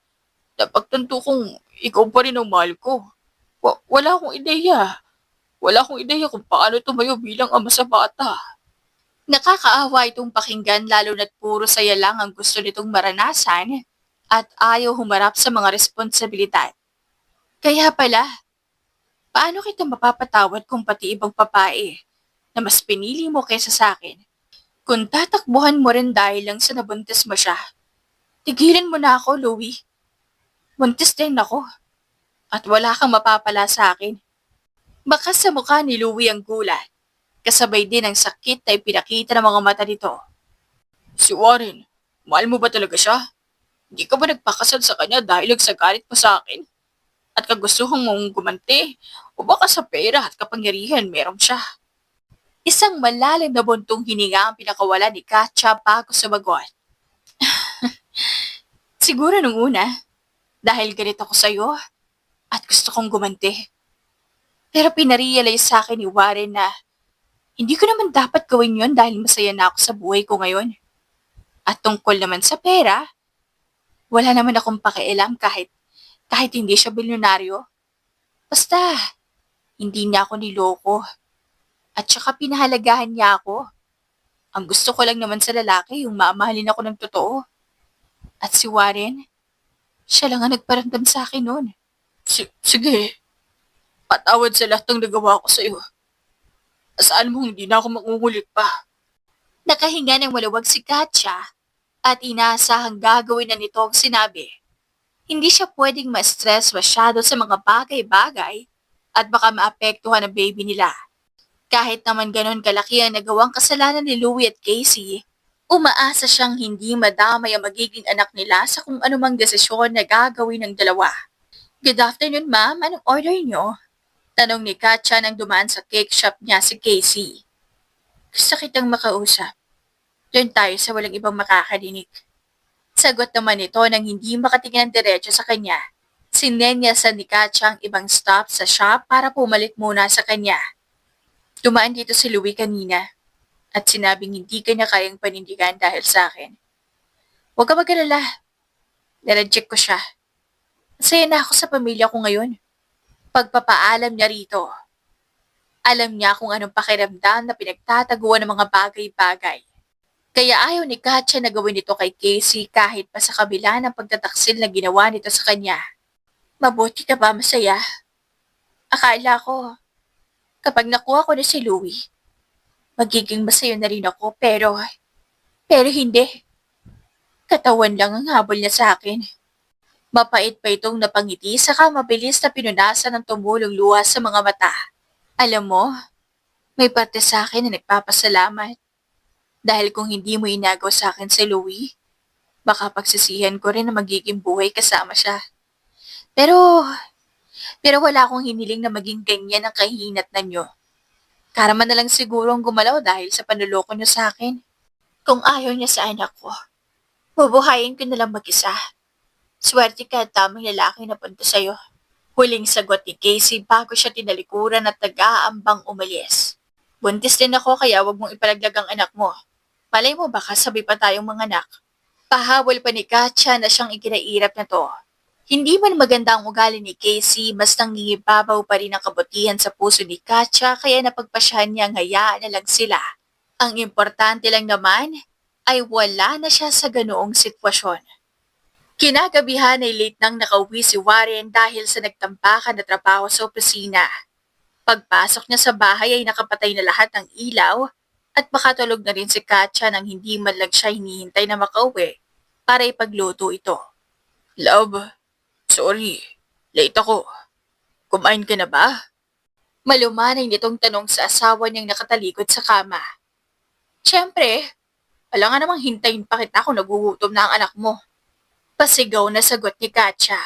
napagtanto kong ikaw pa rin ang mahal ko. Wala akong ideya. Wala akong ideya kung paano tumayo bilang ama sa bata. Nakakaawa itong pakinggan lalo na't puro saya lang ang gusto nitong maranasan at ayaw humarap sa mga responsibilidad. Kaya pala, paano kita mapapatawad kung pati ibang babae na mas pinili mo kaysa sa akin? Kung tatakbuhan mo rin dahil lang sa nabuntis mo siya, tigilan mo na ako, Louie. Buntis din ako at wala kang mapapala sa akin. Bakas sa mukha ni Louie ang gulat, kasabay din ang sakit na ipinakita ng mga mata nito. Si Warren, mahal mo ba talaga siya? Hindi ka ba nagpakasal sa kanya dahil sa galit mo sa akin? At kagustuhan mong gumanti? O baka sa pera at kapangyarihan meron siya? Isang malalim na buntong hininga ang pinakawala ni Katya bago sumagot. Siguro nung una, dahil galit ako sa'yo at gusto kong gumanti. Pero pinarealize sa akin ni Warren na hindi ko naman dapat gawin yon dahil masaya na ako sa buhay ko ngayon. At tungkol naman sa pera, wala naman akong pakialam kahit hindi siya bilyonaryo. Basta, hindi niya ako niloko. At saka pinahalagahan niya ako. Ang gusto ko lang naman sa lalaki yung mamahalin ako ng totoo. At si Warren, siya lang ang nagparamdam sa akin noon. Sige, patawad sa lahat ng nagawa ko sa'yo. Saan mo hindi na ako mangungulit pa? Nakahinga ng malawag si Katya at inaasahang gagawin na nito ang sinabi. Hindi siya pwedeng ma-stress masyado sa mga bagay-bagay at baka maapektuhan ang baby nila. Kahit naman ganon kalaki ang nagawang kasalanan ni Louie at Casey, umaasa siyang hindi madamay ang magiging anak nila sa kung anumang desisyon na gagawin ng dalawa. Good afternoon, ma'am. Anong order niyo? Tanong ni Katya nang dumaan sa cake shop niya si Casey. Gusto kitang makausap. Doon tayo sa walang ibang makakarinig. Sagot naman ito nang hindi makatingin ng diretso sa kanya. Sinenyasan ni Katya ang ibang stop sa shop para pumalit muna sa kanya. Dumaan dito si Louie kanina at sinabing hindi kanya kayang panindigan dahil sa akin. Huwag ka mag-alala. Nareject ko siya. Masaya na ako sa pamilya ko ngayon. Pagpapaalam niya rito. Alam niya kung anong pakiramdam na pinagtataguan ng mga bagay-bagay. Kaya ayaw ni Katya na gawin ito kay Casey kahit pa sa kabila ng pagtataksil na ginawa nito sa kanya. Mabuti ka ba masaya? Akala ko, kapag nakuha ko na si Louie, magiging masaya na rin ako pero hindi. Katawan lang ang habol niya sa akin. Mapait pa itong napangiti saka mabilis na pinunasan ng tumulong luha sa mga mata. Alam mo, may parte sa akin na nagpapasalamat. Dahil kung hindi mo inagaw sa akin si Louie, baka pagsisihan ko rin na magiging buhay kasama siya. Pero wala akong hiniling na maging ganyan ang kahihinatnan niyo. Karama na lang siguro ang gumalaw dahil sa panluloko niyo sa akin. Kung ayaw niya sa anak ko, bubuhayin ko na lang mag-isa. Swerte ka at tamang lalaki na punta sa'yo. Huling sagot ni Casey bago siya tinalikuran at nag-aambang umalis. Buntis din ako kaya wag mong ipalaglag ang anak mo. Malay mo baka sabi pa tayong mga anak. Pahabol pa ni Katya na siyang ikinairap na to. Hindi man maganda ang ugali ni Casey, mas nangingibabaw pa rin ang kabutihan sa puso ni Katya kaya napagpasyahan niyang hayaan na lang sila. Ang importante lang naman ay wala na siya sa ganoong sitwasyon. Kinagabihan ay late nang nakauwi si Warren dahil sa nagtambakan na trabaho sa opisina. Pagpasok niya sa bahay ay nakapatay na lahat ng ilaw at makatulog na rin si Katya nang hindi man lang siya hinihintay na makauwi para ipagluto ito. Love, sorry, late ako. Kumain ka na ba? Malumanay nitong tanong sa asawa niyang nakatalikod sa kama. Siyempre, wala nga namang hintayin pa kita kung nagugutom na ang anak mo. Pasigaw na sagot ni Katya.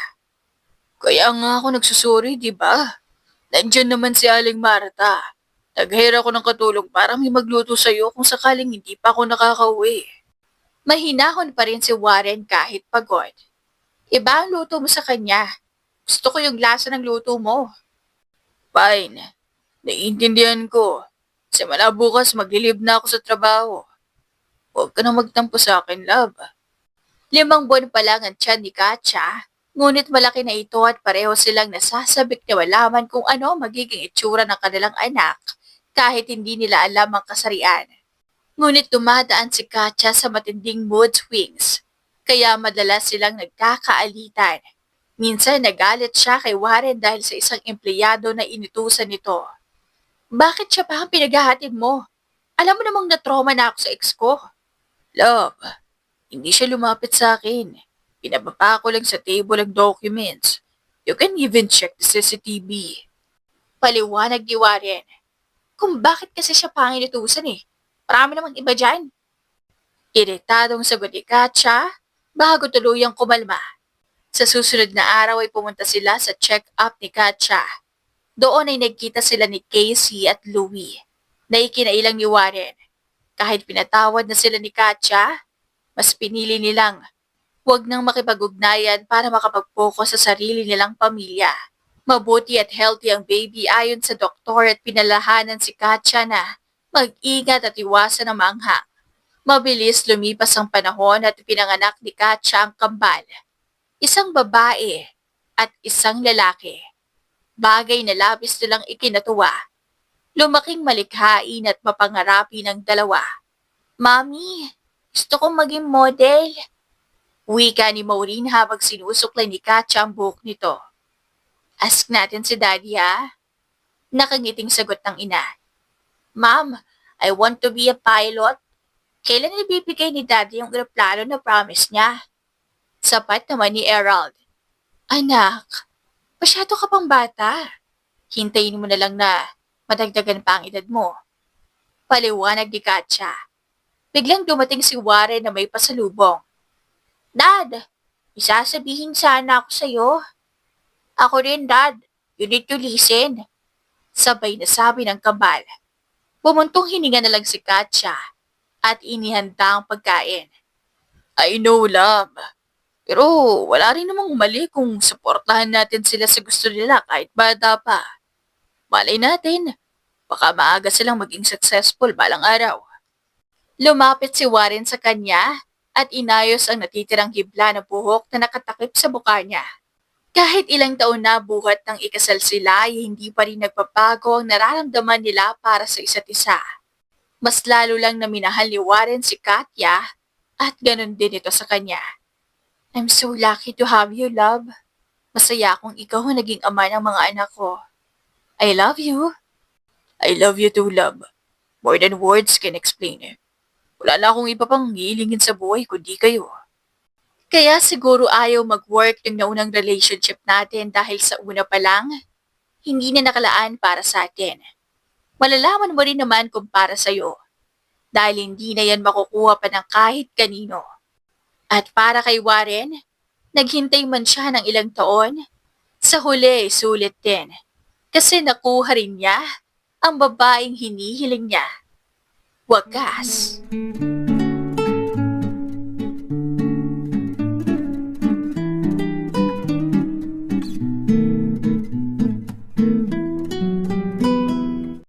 Kaya nga ako nagsusuri, di ba? Nandyan naman si Aling Marta. Naghira ko ng katulong para may magluto sa'yo kung sakaling hindi pa ako nakakauwi. Mahinahon pa rin si Warren kahit pagod. Iba ang luto mo sa kanya. Gusto ko yung lasa ng luto mo. Fine. Naiintindihan ko. Simula bukas maglilib na ako sa trabaho. Huwag ka na magtampo sa akin, love. 5 buwan pa lang ang tiyan ni Katya, ngunit malaki na ito at pareho silang nasasabik na malaman kung ano magiging itsura ng kanilang anak kahit hindi nila alam ang kasarian. Ngunit dumadaan si Katya sa matinding mood swings, kaya madalas silang nagkakaalitan. Minsan nagalit siya kay Warren dahil sa isang empleyado na inutusan nito. Bakit siya pa ang pinaghahatid mo? Alam mo namang na-trauma na ako sa ex ko. Love, hindi siya lumapit sa akin. Pinababa ko lang sa table ang documents. You can even check the CCTV. Paliwanag ni Warren. Kung bakit kasi siya pa ang inutusan eh. Marami namang iba dyan. Iritadong sagot ni Katya bago tuluyang kumalma. Sa susunod na araw ay pumunta sila sa check-up ni Katya. Doon ay nagkita sila ni Casey at Louie na ikinailang ni Warren. Kahit pinatawad na sila ni Katya, mas pinili nilang huwag nang makipag-ugnayan para makapag-focus sa sarili nilang pamilya. Mabuti at healthy ang baby ayon sa doktor at pinalahanan si Katya na mag-ingat at iwasan ang maanghang. Mabilis lumipas ang panahon at pinanganak ni Katya ang kambal. Isang babae at isang lalaki. Bagay na labis nilang ikinatuwa. Lumaking malikhain at mapangarapin ang dalawa. Mami, gusto kong maging model. Wika ni Maureen habang sinusuklay ni Katya ang buhok nito. Ask natin si Daddy ha? Nakangiting sagot ng ina. Ma'am, I want to be a pilot. Kailan ibibigay ni Daddy yung aeroplano na promise niya? Sapat naman ni Errol. Anak, masyado ka pang bata. Hintayin mo na lang na madagdagan pa ang edad mo. Paliwanag ni Katya. Biglang dumating si Warren na may pasalubong. Dad, isasabihin sana ako sa'yo. Ako rin, Dad. You need to listen. Sabay na sabi ng kambal. Bumuntong hininga na lang si Katya at inihanda ang pagkain. I know, love. Pero wala rin namang mali kung suportahan natin sila sa gusto nila kahit bata pa. Malay natin, baka maaga silang maging successful balang araw. Lumapit si Warren sa kanya at inayos ang natitirang hibla na buhok na nakatakip sa mukha niya. Kahit ilang taon na buhat ng ikasal sila ay hindi pa rin nagpapago ang nararamdaman nila para sa isa't isa. Mas lalo lang na minahal ni Warren si Katya at ganun din ito sa kanya. I'm so lucky to have you, love. Masaya akong ikaw ang naging ama ng mga anak ko. I love you. I love you too, love. More than words can explain. Wala na akong iba pang hihilingin sa buhay kundi kayo. Kaya siguro ayaw mag-work ng naunang relationship natin dahil sa una pa lang, hindi na nakalaan para sa atin. Malalaman mo rin naman kung para sa'yo. Dahil hindi na yan makukuha pa ng kahit kanino. At para kay Warren, naghintay man siya ng ilang taon, sa huli sulit din. Kasi nakuha rin niya ang babaeng hinihiling niya. Wagas.